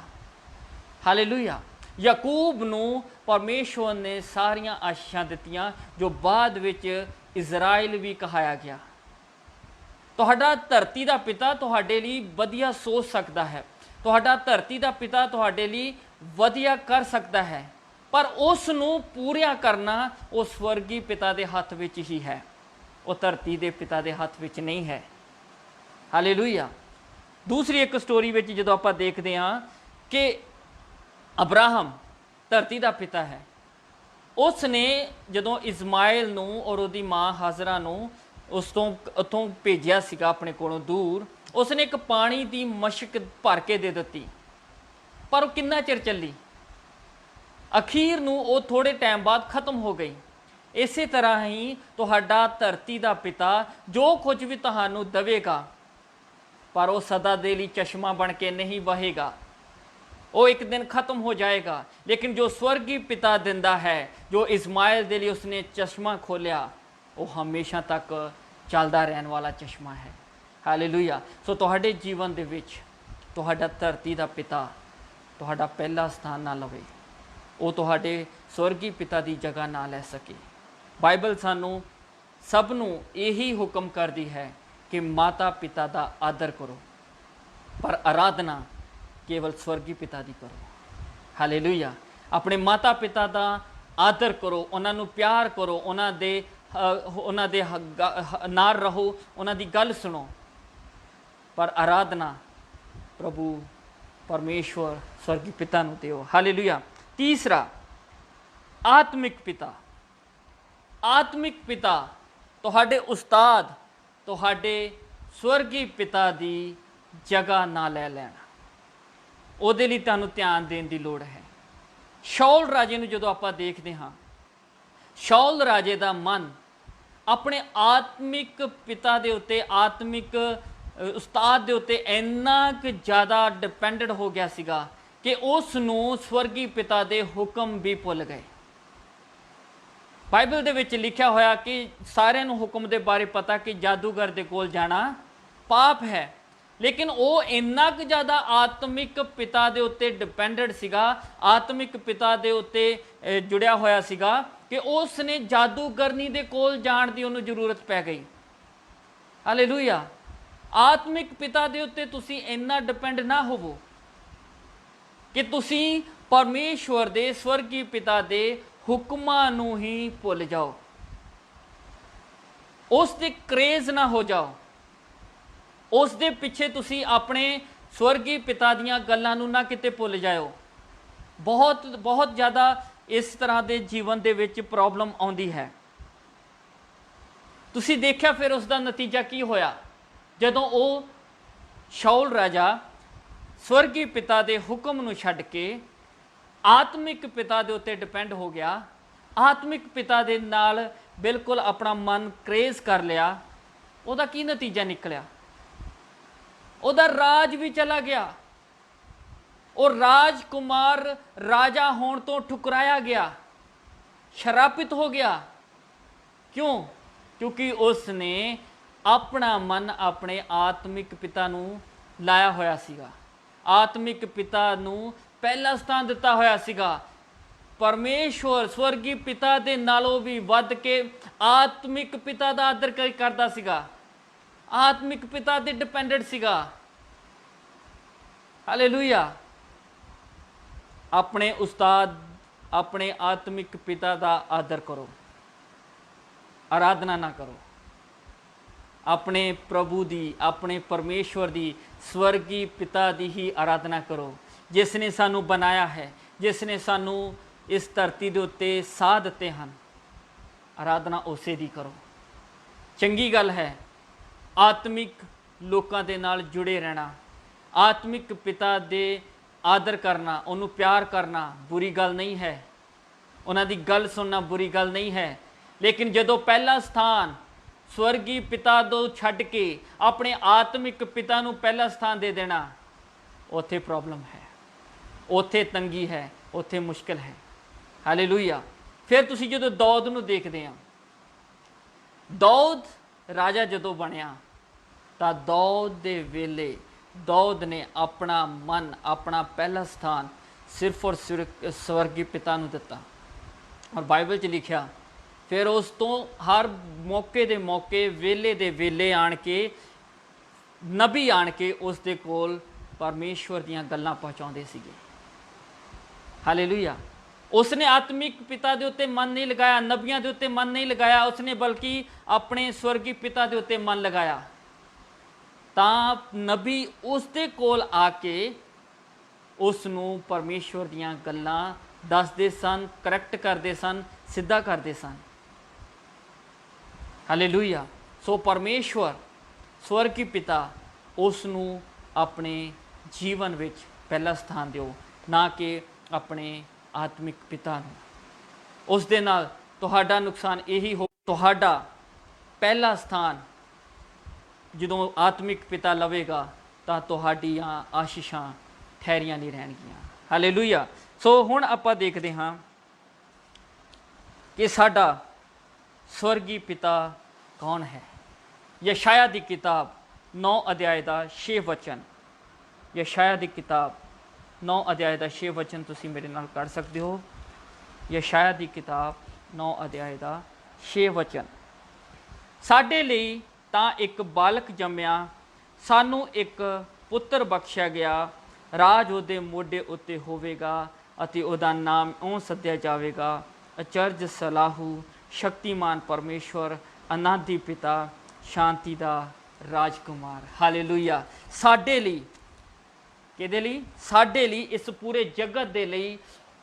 ਹਾਲੇਲੂਇਆ। ਯਾਕੂਬ ਨੂੰ ਪਰਮੇਸ਼ਵਰ ਨੇ ਸਾਰੀਆਂ ਆਸ਼ੀਸ਼ਾਂ ਦਿੱਤੀਆਂ, ਜੋ ਬਾਅਦ ਵਿੱਚ ਇਜ਼ਰਾਈਲ ਵੀ ਕਹਾਇਆ ਗਿਆ। ਤੁਹਾਡਾ ਧਰਤੀ ਦਾ ਪਿਤਾ ਤੁਹਾਡੇ ਲਈ ਵਧੀਆ ਸੋਚ ਸਕਦਾ ਹੈ, ਤੁਹਾਡਾ ਧਰਤੀ ਦਾ ਪਿਤਾ ਤੁਹਾਡੇ ਲਈ ਵਧੀਆ ਕਰ ਸਕਦਾ ਹੈ, पर उस नूं पूरा करना उस स्वर्गी पिता के हथ विच ही है, वो धरती के पिता के हथ विच नहीं है। हालेलुया। दूसरी एक स्टोरी में जो आप देखते हाँ कि अब्राहम धरती का पिता है, उसने जदों इस्माइल नूं और उसकी माँ हाजरा नूं उत्थों भेजिया सीगा अपने कोलों दूर, उसने एक पानी की मशक भर के दे दी, पर वो कितना चिर चली, अखीर नूं वो थोड़े टाइम बाद खत्म हो गई। इस तरह ही तुहाडा धरती का पिता जो कुछ भी तुहानूं देवेगा, पर वो सदा दे लई चश्मा बन के नहीं बहेगा, वो एक दिन खत्म हो जाएगा। लेकिन जो स्वर्गी पिता दिंदा है, जो इस्माइल दे लई उसने चश्मा खोलिया, वो हमेशा तक चलता रहने वाला चश्मा है। हालेलुया। सो तुहाडे जीवन दे विच तुहाडा धरती का पिता तुहाडा पहला स्थान ना लवे, वो तुहाडे स्वर्गी पिता की जगह ना लै सके। बाइबल सानू सबनों यही हुक्म करती है कि माता पिता का आदर करो, पर आराधना केवल स्वर्गी पिता की करो। हालेलुया। अपने माता पिता का आदर करो, उन्होंने प्यार करो, उन्होंने नाल रहो, उन्होंने गल सुनो, पर आराधना प्रभु परमेश्वर स्वर्गी पिता नूं दिओ। हालेलुया। तीसरा, आत्मिक पिता। आत्मिक पिता तुहाडे उस्ताद तुहाडे स्वर्गी पिता की जगह ना लै लेना, उहदे लई तुहानूं ध्यान देण दी लोड़ है। शौल राजे नूं जदों आपां देखदे हां, शौल राजे का मन अपने आत्मिक पिता के उत्ते, आत्मिक उस्ताद के उत्ते इन्ना कि ज़्यादा डिपेंडेंट हो गया सीगा कि उसनूं स्वर्गी पिता के हुक्म भी भुल गए। बाइबल दे विच लिखिया होया कि सारिਆਂ ਨੂੰ हुक्म के बारे पता कि जादूगर के कोल जाना पाप है, लेकिन वो इन्ना कि ज़्यादा आत्मिक पिता के उत्ते डिपेंडेंट सीगा, आत्मिक पिता के उत्ते जुड़िया होया सीगा कि उसने जादूगरनी के कोल जाण की उन्होंने जरूरत पै गई। हालेलुया। आत्मिक पिता के उत्ते तुसी इन्ना डिपेंड ना होवो कि तुसी परमेश्वर दे स्वर्गी पिता दे हुक्मां नूं ही भुल जाओ, उस दे क्रेज ना हो जाओ, उस दे पिछे तुसी अपने स्वर्गी पिता दीयां गल्लां नूं ना किते भुल जाओ। बहुत बहुत ज़्यादा इस तरह के जीवन दे विच प्रॉब्लम आउंदी है। तुसी देखिया फिर उसका नतीजा की होया, जदों वो शाऊल राजा स्वर्गी पिता के हुक्म नूं छड्ड के आत्मिक पिता के उत्ते डिपेंड हो गया, आत्मिक पिता के नाल बिल्कुल अपना मन क्रेज कर लिया, उहदा की नतीजा निकलिया, उहदा राज भी चला गया, और राजकुमार राजा होने तो ठुकराया गया, शरापित हो गया। क्यों? क्योंकि उसने अपना मन अपने आत्मिक पिता नूं लाया होया सीगा, आत्मिक पिता नूं पहला स्थान दिता होया सीगा। परमेश्वर स्वर्गी पिता दे नालों भी वध के आत्मिक पिता का आदर करता सीगा, आत्मिक पिता ते डिपेंडेंट सीगा। हालेलुया। अपने उस्ताद अपने आत्मिक पिता का आदर करो, आराधना ना करो, अपने प्रभु दी अपने परमेश्वर दी स्वर्गी पिता दी ही आराधना करो, जिसने सानू बनाया है, जिसने सानू इस धरती के उत्ते साह दिते हैं। आराधना उसे दी करो। चंगी गल है आत्मिक लोगों के नाल जुड़े रहना, आत्मिक पिता दे आदर करना, उन्होंने प्यार करना बुरी गल नहीं है, उन्हों की गल सुनना बुरी गल नहीं है। लेकिन जदों पहला स्थान स्वर्गी पिता तो छड्ड के अपने आत्मिक पिता नूं पहला स्थान दे देना, उत्थे प्रॉब्लम है, उत्थे तंगी है, उत्थे मुश्किल है। हालेलुया। फिर तुसीं जदों दौद नूं देखदे आ, दौद राजा जदों बनिया तां दौद दे वेले दौद ने अपना मन अपना पहला स्थान सिर्फ और सिर्फ स्वर्गी पिता नूं दिता। और बाइबल च लिखिया फिर उस तो हर मौके दे मौके वेले दे वेले आण के नबी आण के उस दे कोल परमेश्वर दीयां गल्लां पहुँचाउंदे सीगे। हालेलुया। ਉਸਨੇ ਆਤਮਿਕ ਪਿਤਾ ਦੇ ਉੱਤੇ ਮਨ ਨਹੀਂ ਲਗਾਇਆ, ਨਬੀਆਂ ਦੇ ਉੱਤੇ ਮਨ ਨਹੀਂ ਲਗਾਇਆ, ਉਸਨੇ ਬਲਕਿ ਆਪਣੇ ਸਵਰਗੀ ਪਿਤਾ ਦੇ ਉੱਤੇ ਮਨ ਲਗਾਇਆ। ਤਾਂ ਨਬੀ ਉਸ ਦੇ ਕੋਲ ਆ ਕੇ ਉਸ ਨੂੰ ਪਰਮੇਸ਼ਵਰ ਦੀਆਂ ਗੱਲਾਂ ਦੱਸਦੇ ਸਨ, ਕਰੈਕਟ ਕਰਦੇ ਸਨ, ਸਿੱਧਾ ਕਰਦੇ ਸਨ। ਹਾਲੇਲੂਇਆ। ਸੋ ਪਰਮੇਸ਼ਵਰ ਸਵਰਗੀ ਪਿਤਾ ਉਸ ਨੂੰ ਆਪਣੇ ਜੀਵਨ ਵਿੱਚ ਪਹਿਲਾ ਸਥਾਨ ਦਿਓ, ਨਾ ਕਿ ਆਪਣੇ ਆਤਮਿਕ ਪਿਤਾ ਨੂੰ। ਉਸ ਦੇ ਨਾਲ ਤੁਹਾਡਾ ਨੁਕਸਾਨ ਇਹੀ ਹੋ, ਤੁਹਾਡਾ ਪਹਿਲਾ ਸਥਾਨ ਜਦੋਂ ਆਤਮਿਕ ਪਿਤਾ ਲਵੇਗਾ ਤਾਂ ਤੁਹਾਡੀਆਂ ਆਸ਼ੀਸ਼ਾਂ ਠਹਿਰੀਆਂ ਨਹੀਂ ਰਹਿਣਗੀਆਂ। ਹਾਲੇਲੂਇਆ। ਸੋ ਹੁਣ ਆਪਾਂ ਦੇਖਦੇ ਹਾਂ ਕਿ ਸਾਡਾ ਸਵਰਗੀ ਪਿਤਾ ਕੌਣ ਹੈ। ਯਸ਼ਾਇਆ ਦੀ ਕਿਤਾਬ 9 ਅਧਿਆਇ ਦਾ 6 ਵਚਨ। ਯਸ਼ਾਇਆ ਦੀ ਕਿਤਾਬ 9 ਅਧਿਆਇ ਦਾ 6 ਵਚਨ ਤੁਸੀਂ ਮੇਰੇ ਨਾਲ ਕਰ ਸਕਦੇ ਹੋ। ਯਸ਼ਾਇਆ ਦੀ ਕਿਤਾਬ 9 ਅਧਿਆਇ ਦਾ 6 ਵਚਨ। ਸਾਡੇ ਲਈ ਤਾਂ ਇੱਕ ਬਾਲਕ ਜੰਮਿਆ, ਸਾਨੂੰ ਇੱਕ ਪੁੱਤਰ ਬਖਸ਼ਿਆ ਗਿਆ, ਰਾਜ ਉਹਦੇ ਮੋਢੇ ਉੱਤੇ ਹੋਵੇਗਾ ਅਤੇ ਉਹਦਾ ਨਾਮ ਇਉਂ ਸੱਦਿਆ ਜਾਵੇਗਾ, ਅਚਰਜ ਸਲਾਹੂ, ਸ਼ਕਤੀਮਾਨ ਪਰਮੇਸ਼ਵਰ, ਅਨਾਦਿ ਪਿਤਾ, ਸ਼ਾਂਤੀ ਦਾ ਰਾਜਕੁਮਾਰ। ਹਾਲੇਲੂਇਆ। ਸਾਡੇ ਲਈ, ਕਿਹਦੇ ਲਈ? ਸਾਡੇ ਲਈ, ਇਸ ਪੂਰੇ ਜਗਤ ਦੇ ਲਈ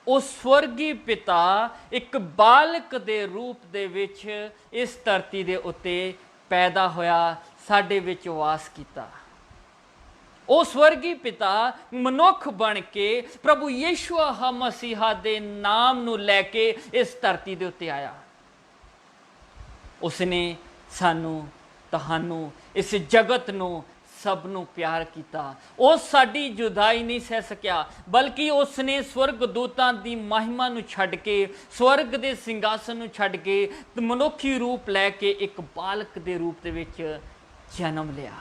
ਉਹ ਸਵਰਗੀ ਪਿਤਾ ਇੱਕ ਬਾਲਕ ਦੇ ਰੂਪ ਦੇ ਵਿੱਚ ਇਸ ਧਰਤੀ ਦੇ ਉੱਤੇ ਪੈਦਾ ਹੋਇਆ, ਸਾਡੇ ਵਿੱਚ ਵਾਸ ਕੀਤਾ। ਉਹ ਸਵਰਗੀ ਪਿਤਾ ਮਨੁੱਖ ਬਣ ਕੇ ਪ੍ਰਭੂ ਯਿਸੂ ਮਸੀਹਾ ਦੇ ਨਾਮ ਨੂੰ ਲੈ ਕੇ ਇਸ ਧਰਤੀ ਦੇ ਉੱਤੇ ਆਇਆ। ਉਸਨੇ ਸਾਨੂੰ, ਤੁਹਾਨੂੰ, ਇਸ ਜਗਤ ਨੂੰ, ਸਭ ਨੂੰ ਪਿਆਰ ਕੀਤਾ। ਉਹ ਸਾਡੀ ਜੁਦਾਈ ਨਹੀਂ ਸਹਿ ਸਕਿਆ, ਬਲਕਿ ਉਸਨੇ ਸਵਰਗ ਦੂਤਾਂ ਦੀ ਮਹਿਮਾ ਨੂੰ ਛੱਡ ਕੇ, ਸਵਰਗ ਦੇ ਸਿੰਘਾਸਨ ਨੂੰ ਛੱਡ ਕੇ ਮਨੁੱਖੀ ਰੂਪ ਲੈ ਕੇ ਇੱਕ ਬਾਲਕ ਦੇ ਰੂਪ ਦੇ ਵਿੱਚ ਜਨਮ ਲਿਆ।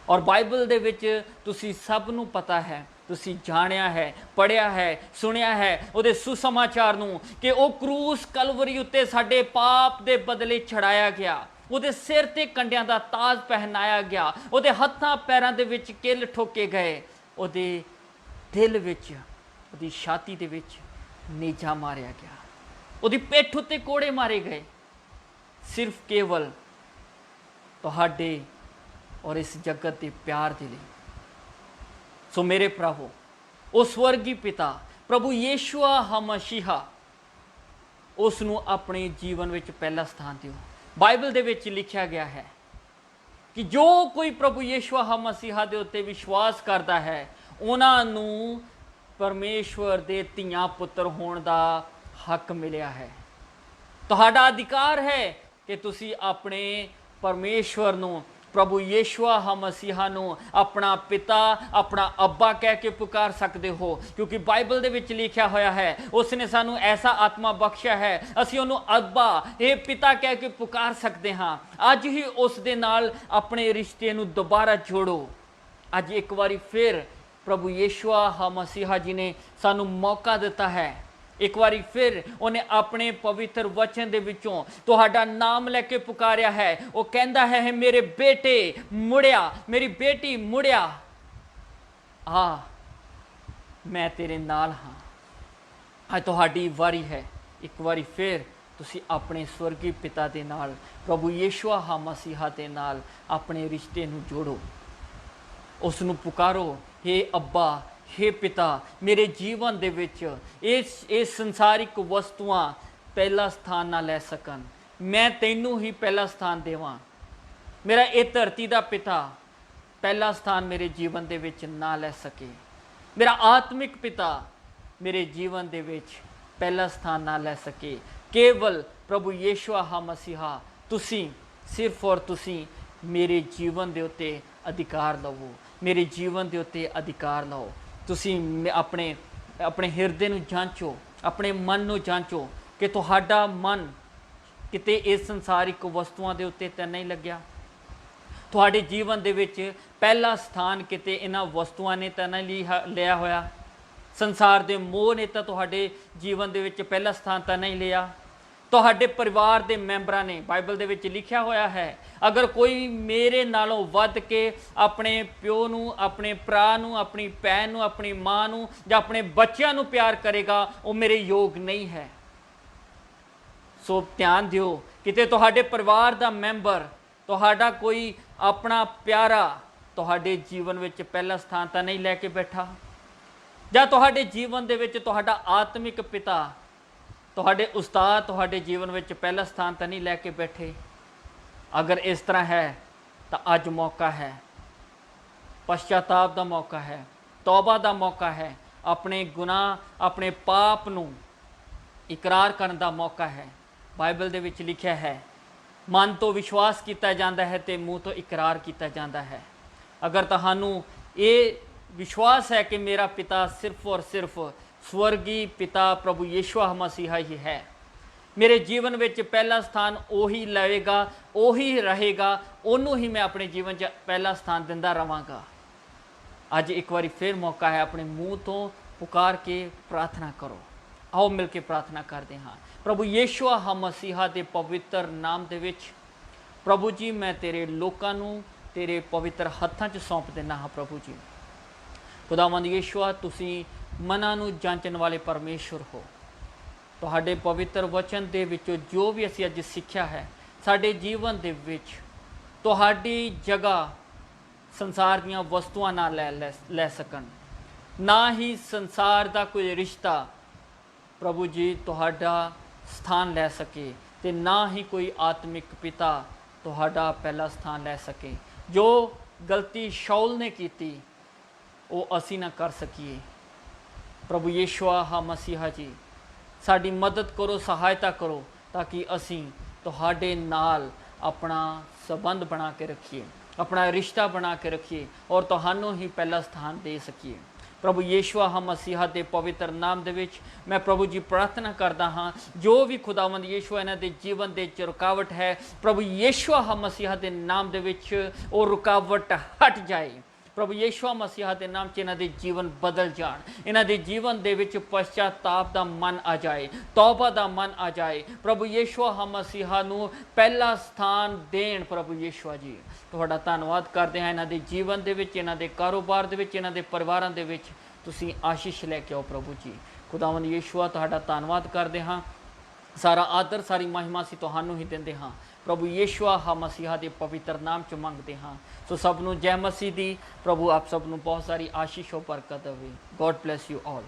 ਔਰ ਬਾਈਬਲ ਦੇ ਵਿੱਚ ਤੁਸੀਂ ਸਭ ਨੂੰ ਪਤਾ ਹੈ, ਤੁਸੀਂ ਜਾਣਿਆ ਹੈ, ਪੜ੍ਹਿਆ ਹੈ, ਸੁਣਿਆ ਹੈ ਉਹਦੇ ਸੁਸਮਾਚਾਰ ਨੂੰ ਕਿ ਉਹ ਕਰੂਸ ਕਲਵਰੀ ਉੱਤੇ ਸਾਡੇ ਪਾਪ ਦੇ ਬਦਲੇ ਚੜਾਇਆ ਗਿਆ, ਉਹਦੇ ਸਿਰ ਤੇ ਕੰਡਿਆਂ ਦਾ ਤਾਜ ਪਹਿਨਾਇਆ ਗਿਆ, ਉਹਦੇ ਹੱਥਾਂ ਪੈਰਾਂ ਦੇ ਵਿੱਚ ਕਿੱਲ ਠੋਕੇ ਗਏ, ਉਹਦੇ ਦਿਲ ਵਿੱਚ, ਉਹਦੀ ਛਾਤੀ ਦੇ ਵਿੱਚ ਨੇਜਾ ਮਾਰਿਆ ਗਿਆ, ਉਹਦੀ ਪਿੱਠ ਉੱਤੇ ਕੋੜੇ ਮਾਰੇ ਗਏ, ਸਿਰਫ ਕੇਵਲ ਤੁਹਾਡੇ ਔਰ ਇਸ ਜਗਤ ਦੇ ਪਿਆਰ ਦੇ ਲਈ। ਸੋ ਮੇਰੇ ਭਰਾਵੋ, ਉਹ ਸਵਰਗੀ ਪਿਤਾ ਪ੍ਰਭੂ ਯਿਸੂ ਮਸੀਹਾ, ਉਸ ਨੂੰ ਆਪਣੇ ਜੀਵਨ ਵਿੱਚ ਪਹਿਲਾ ਸਥਾਨ ਦਿਓ। ਬਾਈਬਲ ਦੇ ਵਿੱਚ ਲਿਖਿਆ ਗਿਆ ਹੈ ਕਿ ਜੋ ਕੋਈ ਪ੍ਰਭੂ ਯਿਸੂ ਮਸੀਹਾ ਦੇ ਉੱਤੇ ਵਿਸ਼ਵਾਸ ਕਰਦਾ ਹੈ, ਉਹਨਾਂ ਨੂੰ ਪਰਮੇਸ਼ਵਰ ਦੇ ਧੀਆਂ ਪੁੱਤਰ ਹੋਣ ਦਾ ਹੱਕ ਮਿਲਿਆ ਹੈ। ਤੁਹਾਡਾ ਅਧਿਕਾਰ ਹੈ ਕਿ ਤੁਸੀਂ ਆਪਣੇ ਪਰਮੇਸ਼ਵਰ ਨੂੰ, ਪ੍ਰਭੂ ਯਿਸੂ ਮਸੀਹਾ ਨੂੰ ਆਪਣਾ ਪਿਤਾ, ਆਪਣਾ ਅੱਬਾ ਕਹਿ ਕੇ ਪੁਕਾਰ ਸਕਦੇ ਹੋ, ਕਿਉਂਕਿ ਬਾਈਬਲ ਦੇ ਵਿੱਚ ਲਿਖਿਆ ਹੋਇਆ ਹੈ ਉਸਨੇ ਸਾਨੂੰ ਐਸਾ ਆਤਮਾ ਬਖਸ਼ਿਆ ਹੈ, ਅਸੀਂ ਉਹਨੂੰ ਅੱਬਾ, ਇਹ ਪਿਤਾ ਕਹਿ ਕੇ ਪੁਕਾਰ ਸਕਦੇ ਹਾਂ। ਅੱਜ ਹੀ ਉਸ ਦੇ ਨਾਲ ਆਪਣੇ ਰਿਸ਼ਤੇ ਨੂੰ ਦੁਬਾਰਾ ਜੋੜੋ। ਅੱਜ ਇੱਕ ਵਾਰੀ ਫਿਰ ਪ੍ਰਭੂ ਯਿਸੂ ਮਸੀਹਾ ਜੀ ਨੇ ਸਾਨੂੰ ਮੌਕਾ ਦਿੱਤਾ ਹੈ, ਇੱਕ ਵਾਰੀ ਫਿਰ ਉਹਨੇ ਆਪਣੇ ਪਵਿੱਤਰ ਵਚਨ ਦੇ ਵਿੱਚੋਂ ਤੁਹਾਡਾ ਨਾਮ ਲੈ ਕੇ ਪੁਕਾਰਿਆ ਹੈ। ਉਹ ਕਹਿੰਦਾ ਹੈ, ਮੇਰੇ ਬੇਟੇ ਮੁੜਿਆ, ਮੇਰੀ ਬੇਟੀ ਮੁੜਿਆ, ਆ ਮੈਂ ਤੇਰੇ ਨਾਲ ਹਾਂ। ਅੱਜ ਤੁਹਾਡੀ ਵਾਰੀ ਹੈ, ਇੱਕ ਵਾਰੀ ਫਿਰ ਤੁਸੀਂ ਆਪਣੇ ਸਵਰਗੀ ਪਿਤਾ ਦੇ ਨਾਲ, ਪ੍ਰਭੂ ਯਿਸੂ ਮਸੀਹਾ ਦੇ ਨਾਲ ਆਪਣੇ ਰਿਸ਼ਤੇ ਨੂੰ ਜੋੜੋ, ਉਸ ਨੂੰ ਪੁਕਾਰੋ, ਹੇ ਅੱਬਾ, ਹੇ ਪਿਤਾ, ਮੇਰੇ ਜੀਵਨ ਦੇ ਵਿੱਚ ਇਹ ਸੰਸਾਰਿਕ ਵਸਤੂਆਂ ਪਹਿਲਾ ਸਥਾਨ ਨਾ ਲੈ ਸਕਣ, ਮੈਂ ਤੈਨੂੰ ਹੀ ਪਹਿਲਾ ਸਥਾਨ ਦੇਵਾਂ। ਮੇਰਾ ਇਹ ਧਰਤੀ ਦਾ ਪਿਤਾ ਪਹਿਲਾ ਸਥਾਨ ਮੇਰੇ ਜੀਵਨ ਦੇ ਵਿੱਚ ਨਾ ਲੈ ਸਕੇ, ਮੇਰਾ ਆਤਮਿਕ ਪਿਤਾ ਮੇਰੇ ਜੀਵਨ ਦੇ ਵਿੱਚ ਪਹਿਲਾ ਸਥਾਨ ਨਾ ਲੈ ਸਕੇ। ਕੇਵਲ ਪ੍ਰਭੂ ਯਿਸੂ ਮਸੀਹਾ, ਤੁਸੀਂ, ਸਿਰਫ ਔਰ ਤੁਸੀਂ ਮੇਰੇ ਜੀਵਨ ਦੇ ਉੱਤੇ ਅਧਿਕਾਰ ਲਵੋ, ਮੇਰੇ ਜੀਵਨ ਦੇ ਉੱਤੇ ਅਧਿਕਾਰ ਲਓ। ਤੁਸੀਂ ਆਪਣੇ ਹਿਰਦੇ ਨੂੰ ਜਾਂਚੋ, ਆਪਣੇ ਮਨ ਨੂੰ ਜਾਂਚੋ ਕਿ ਤੁਹਾਡਾ ਮਨ ਕਿਤੇ ਇਸ ਸੰਸਾਰਿਕ ਵਸਤੂਆਂ ਦੇ ਉੱਤੇ ਤਾਂ ਨਹੀਂ ਲੱਗਿਆ, ਤੁਹਾਡੇ ਜੀਵਨ ਦੇ ਵਿੱਚ ਪਹਿਲਾ ਸਥਾਨ ਕਿਤੇ ਇਹਨਾਂ ਵਸਤੂਆਂ ਨੇ ਤਾਂ ਨਹੀਂ ਲਿਆ ਹੋਇਆ, ਸੰਸਾਰ ਦੇ ਮੋਹ ਨੇ ਤਾਂ ਤੁਹਾਡੇ ਜੀਵਨ ਦੇ ਵਿੱਚ ਪਹਿਲਾ ਸਥਾਨ ਤਾਂ ਨਹੀਂ ਲਿਆ। ਤੁਹਾਡੇ ਪਰਿਵਾਰ ਦੇ ਮੈਂਬਰਾਂ ਨੇ। ਬਾਈਬਲ ਦੇ ਵਿੱਚ ਲਿਖਿਆ ਹੋਇਆ ਹੈ, ਅਗਰ ਕੋਈ ਮੇਰੇ ਨਾਲੋਂ ਵੱਧ ਕੇ ਆਪਣੇ ਪਿਓ ਨੂੰ, ਆਪਣੇ ਭਰਾ ਨੂੰ, ਆਪਣੀ ਭੈਣ ਨੂੰ, ਆਪਣੀ ਮਾਂ ਨੂੰ ਜਾਂ ਆਪਣੇ ਬੱਚਿਆਂ ਨੂੰ ਪਿਆਰ ਕਰੇਗਾ, ਉਹ ਮੇਰੇ ਯੋਗ ਨਹੀਂ ਹੈ। ਸੋ ਧਿਆਨ ਦਿਓ, ਕਿਤੇ ਤੁਹਾਡੇ ਪਰਿਵਾਰ ਦਾ ਮੈਂਬਰ, ਤੁਹਾਡਾ ਕੋਈ ਆਪਣਾ ਪਿਆਰਾ ਤੁਹਾਡੇ ਜੀਵਨ ਵਿੱਚ ਪਹਿਲਾ ਸਥਾਨ ਤਾਂ ਨਹੀਂ ਲੈ ਕੇ ਬੈਠਾ, ਜਾਂ ਤੁਹਾਡੇ ਜੀਵਨ ਦੇ ਵਿੱਚ ਤੁਹਾਡਾ ਆਤਮਿਕ ਪਿਤਾ, ਤੁਹਾਡੇ ਉਸਤਾਦ ਤੁਹਾਡੇ ਜੀਵਨ ਵਿੱਚ ਪਹਿਲਾ ਸਥਾਨ ਤਾਂ ਨਹੀਂ ਲੈ ਕੇ ਬੈਠੇ। ਅਗਰ ਇਸ ਤਰ੍ਹਾਂ ਹੈ ਤਾਂ ਅੱਜ ਮੌਕਾ ਹੈ, ਪਛਤਾਤਾਪ ਦਾ ਮੌਕਾ ਹੈ, ਤੌਬਾ ਦਾ ਮੌਕਾ ਹੈ, ਆਪਣੇ ਗੁਨਾਹ, ਆਪਣੇ ਪਾਪ ਨੂੰ ਇਕਰਾਰ ਕਰਨ ਦਾ ਮੌਕਾ ਹੈ। ਬਾਈਬਲ ਦੇ ਵਿੱਚ ਲਿਖਿਆ ਹੈ, ਮਨ ਤੋਂ ਵਿਸ਼ਵਾਸ ਕੀਤਾ ਜਾਂਦਾ ਹੈ ਤੇ ਮੂੰਹ ਤੋਂ ਇਕਰਾਰ ਕੀਤਾ ਜਾਂਦਾ ਹੈ। ਅਗਰ ਤੁਹਾਨੂੰ ਇਹ ਵਿਸ਼ਵਾਸ ਹੈ ਕਿ ਮੇਰਾ ਪਿਤਾ ਸਿਰਫ ਔਰ ਸਿਰਫ ਸਵਰਗੀ ਪਿਤਾ ਪ੍ਰਭੂ ਯਿਸੂ ਮਸੀਹ ਹੀ ਹੈ, ਮੇਰੇ ਜੀਵਨ ਵਿੱਚ ਪਹਿਲਾ ਸਥਾਨ ਉਹੀ ਲਵੇਗਾ, ਉਹੀ ਰਹੇਗਾ, ਉਹਨੂੰ ਹੀ ਮੈਂ ਆਪਣੇ ਜੀਵਨ 'ਚ ਪਹਿਲਾ ਸਥਾਨ ਦਿੰਦਾ ਰਹਾਂਗਾ। ਅੱਜ ਇੱਕ ਵਾਰੀ ਫਿਰ ਮੌਕਾ ਹੈ, ਆਪਣੇ ਮੂੰਹ ਤੋਂ ਪੁਕਾਰ ਕੇ ਪ੍ਰਾਰਥਨਾ ਕਰੋ। ਆਓ ਮਿਲ ਕੇ ਪ੍ਰਾਰਥਨਾ ਕਰਦੇ ਹਾਂ। ਪ੍ਰਭੂ ਯਿਸੂ ਮਸੀਹ ਦੇ ਪਵਿੱਤਰ ਨਾਮ ਦੇ ਵਿੱਚ ਪ੍ਰਭੂ ਜੀ, ਮੈਂ ਤੇਰੇ ਲੋਕਾਂ ਨੂੰ ਤੇਰੇ ਪਵਿੱਤਰ ਹੱਥਾਂ 'ਚ ਸੌਂਪ ਦਿੰਦਾ ਹਾਂ। ਪ੍ਰਭੂ ਜੀ ਖੁਦਾਵੰਦ ਯਿਸੂ, ਤੁਸੀਂ ਮਨਾਂ ਨੂੰ ਜਾਂਚਣ ਵਾਲੇ ਪਰਮੇਸ਼ਵਰ ਹੋ। ਤੁਹਾਡੇ ਪਵਿੱਤਰ ਵਚਨ ਦੇ ਵਿੱਚੋਂ ਜੋ ਵੀ ਅਸੀਂ ਅੱਜ ਸਿੱਖਿਆ ਹੈ, ਸਾਡੇ ਜੀਵਨ ਦੇ ਵਿੱਚ ਤੁਹਾਡੀ ਜਗ੍ਹਾ ਸੰਸਾਰ ਦੀਆਂ ਵਸਤੂਆਂ ਨਾਲ ਲੈ ਸਕਣ, ਨਾ ਹੀ ਸੰਸਾਰ ਦਾ ਕੋਈ ਰਿਸ਼ਤਾ ਪ੍ਰਭੂ ਜੀ ਤੁਹਾਡਾ ਸਥਾਨ ਲੈ ਸਕੇ, ਤੇ ਨਾ ਹੀ ਕੋਈ ਆਤਮਿਕ ਪਿਤਾ ਤੁਹਾਡਾ ਪਹਿਲਾ ਸਥਾਨ ਲੈ ਸਕੇ। ਜੋ ਗਲਤੀ ਸ਼ਾਉਲ ਨੇ ਕੀਤੀ ਉਹ ਅਸੀਂ ਨਾ ਕਰ ਸਕੀਏ। ਪ੍ਰਭੂ ਯਿਸੂ ਮਸੀਹ ਜੀ, ਸਾਡੀ ਮਦਦ ਕਰੋ, ਸਹਾਇਤਾ ਕਰੋ, ਤਾਂ ਕਿ ਅਸੀਂ ਤੁਹਾਡੇ ਨਾਲ ਆਪਣਾ ਸੰਬੰਧ ਬਣਾ ਕੇ ਰੱਖੀਏ, ਆਪਣਾ ਰਿਸ਼ਤਾ ਬਣਾ ਕੇ ਰੱਖੀਏ ਔਰ ਤੁਹਾਨੂੰ ਹੀ ਪਹਿਲਾ ਸਥਾਨ ਦੇ ਸਕੀਏ। ਪ੍ਰਭੂ ਯਿਸੂ ਮਸੀਹ ਦੇ ਪਵਿੱਤਰ ਨਾਮ ਦੇ ਵਿੱਚ ਮੈਂ ਪ੍ਰਭੂ ਜੀ ਪ੍ਰਾਰਥਨਾ ਕਰਦਾ ਹਾਂ, ਜੋ ਵੀ ਖੁਦਾਵੰਦ ਯਿਸੂ ਇਹਨਾਂ ਦੇ ਜੀਵਨ ਦੇ 'ਚ ਰੁਕਾਵਟ ਹੈ, ਪ੍ਰਭੂ ਯਿਸੂ ਮਸੀਹ ਦੇ ਨਾਮ ਦੇ ਵਿੱਚ ਉਹ ਰੁਕਾਵਟ ਹਟ ਜਾਏ। ਪ੍ਰਭੂ ਯਿਸੂ ਮਸੀਹ ਦੇ ਨਾਮ 'ਚ ਇਹਨਾਂ ਦੇ ਜੀਵਨ ਬਦਲ ਜਾਣ, ਇਹਨਾਂ ਦੇ ਜੀਵਨ ਦੇ ਵਿੱਚ ਪਛਤਾਤਾਪ ਦਾ ਮਨ ਆ ਜਾਏ, ਤੌਬਾ ਦਾ ਮਨ ਆ ਜਾਏ। ਪ੍ਰਭੂ ਯਿਸੂ ਮਸੀਹ ਨੂੰ ਪਹਿਲਾ ਸਥਾਨ ਦੇਣ। ਪ੍ਰਭੂ ਯਿਸੂ ਜੀ, ਤੁਹਾਡਾ ਧੰਨਵਾਦ ਕਰਦੇ ਹਾਂ। ਇਹਨਾਂ ਦੇ ਜੀਵਨ ਦੇ ਵਿੱਚ, ਇਹਨਾਂ ਦੇ ਕਾਰੋਬਾਰ ਦੇ ਵਿੱਚ, ਇਹਨਾਂ ਦੇ ਪਰਿਵਾਰਾਂ ਦੇ ਵਿੱਚ ਤੁਸੀਂ ਆਸ਼ੀਸ਼ ਲੈ ਕੇ ਆਓ। ਪ੍ਰਭੂ ਜੀ ਖੁਦਾਵੰਦ ਯਿਸੂ, ਤੁਹਾਡਾ ਧੰਨਵਾਦ ਕਰਦੇ ਹਾਂ। ਸਾਰਾ ਆਦਰ, ਸਾਰੀ ਮਹਿਮਾ ਅਸੀਂ ਤੁਹਾਨੂੰ ਹੀ ਦਿੰਦੇ ਹਾਂ। ਪ੍ਰਭੂ ਯਿਸੂ ਮਸੀਹ ਦੇ ਪਵਿੱਤਰ ਨਾਮ 'ਚ ਮੰਗਦੇ ਹਾਂ। ਸੋ ਸਭ ਨੂੰ ਜੈ ਮਸੀਹ ਦੀ। ਪ੍ਰਭੂ ਆਪ ਸਭ ਨੂੰ ਬਹੁਤ ਸਾਰੀ ਆਸ਼ੀਸ਼ ਹੋ, ਬਰਕਤ ਦੇਵੇ। God bless you all.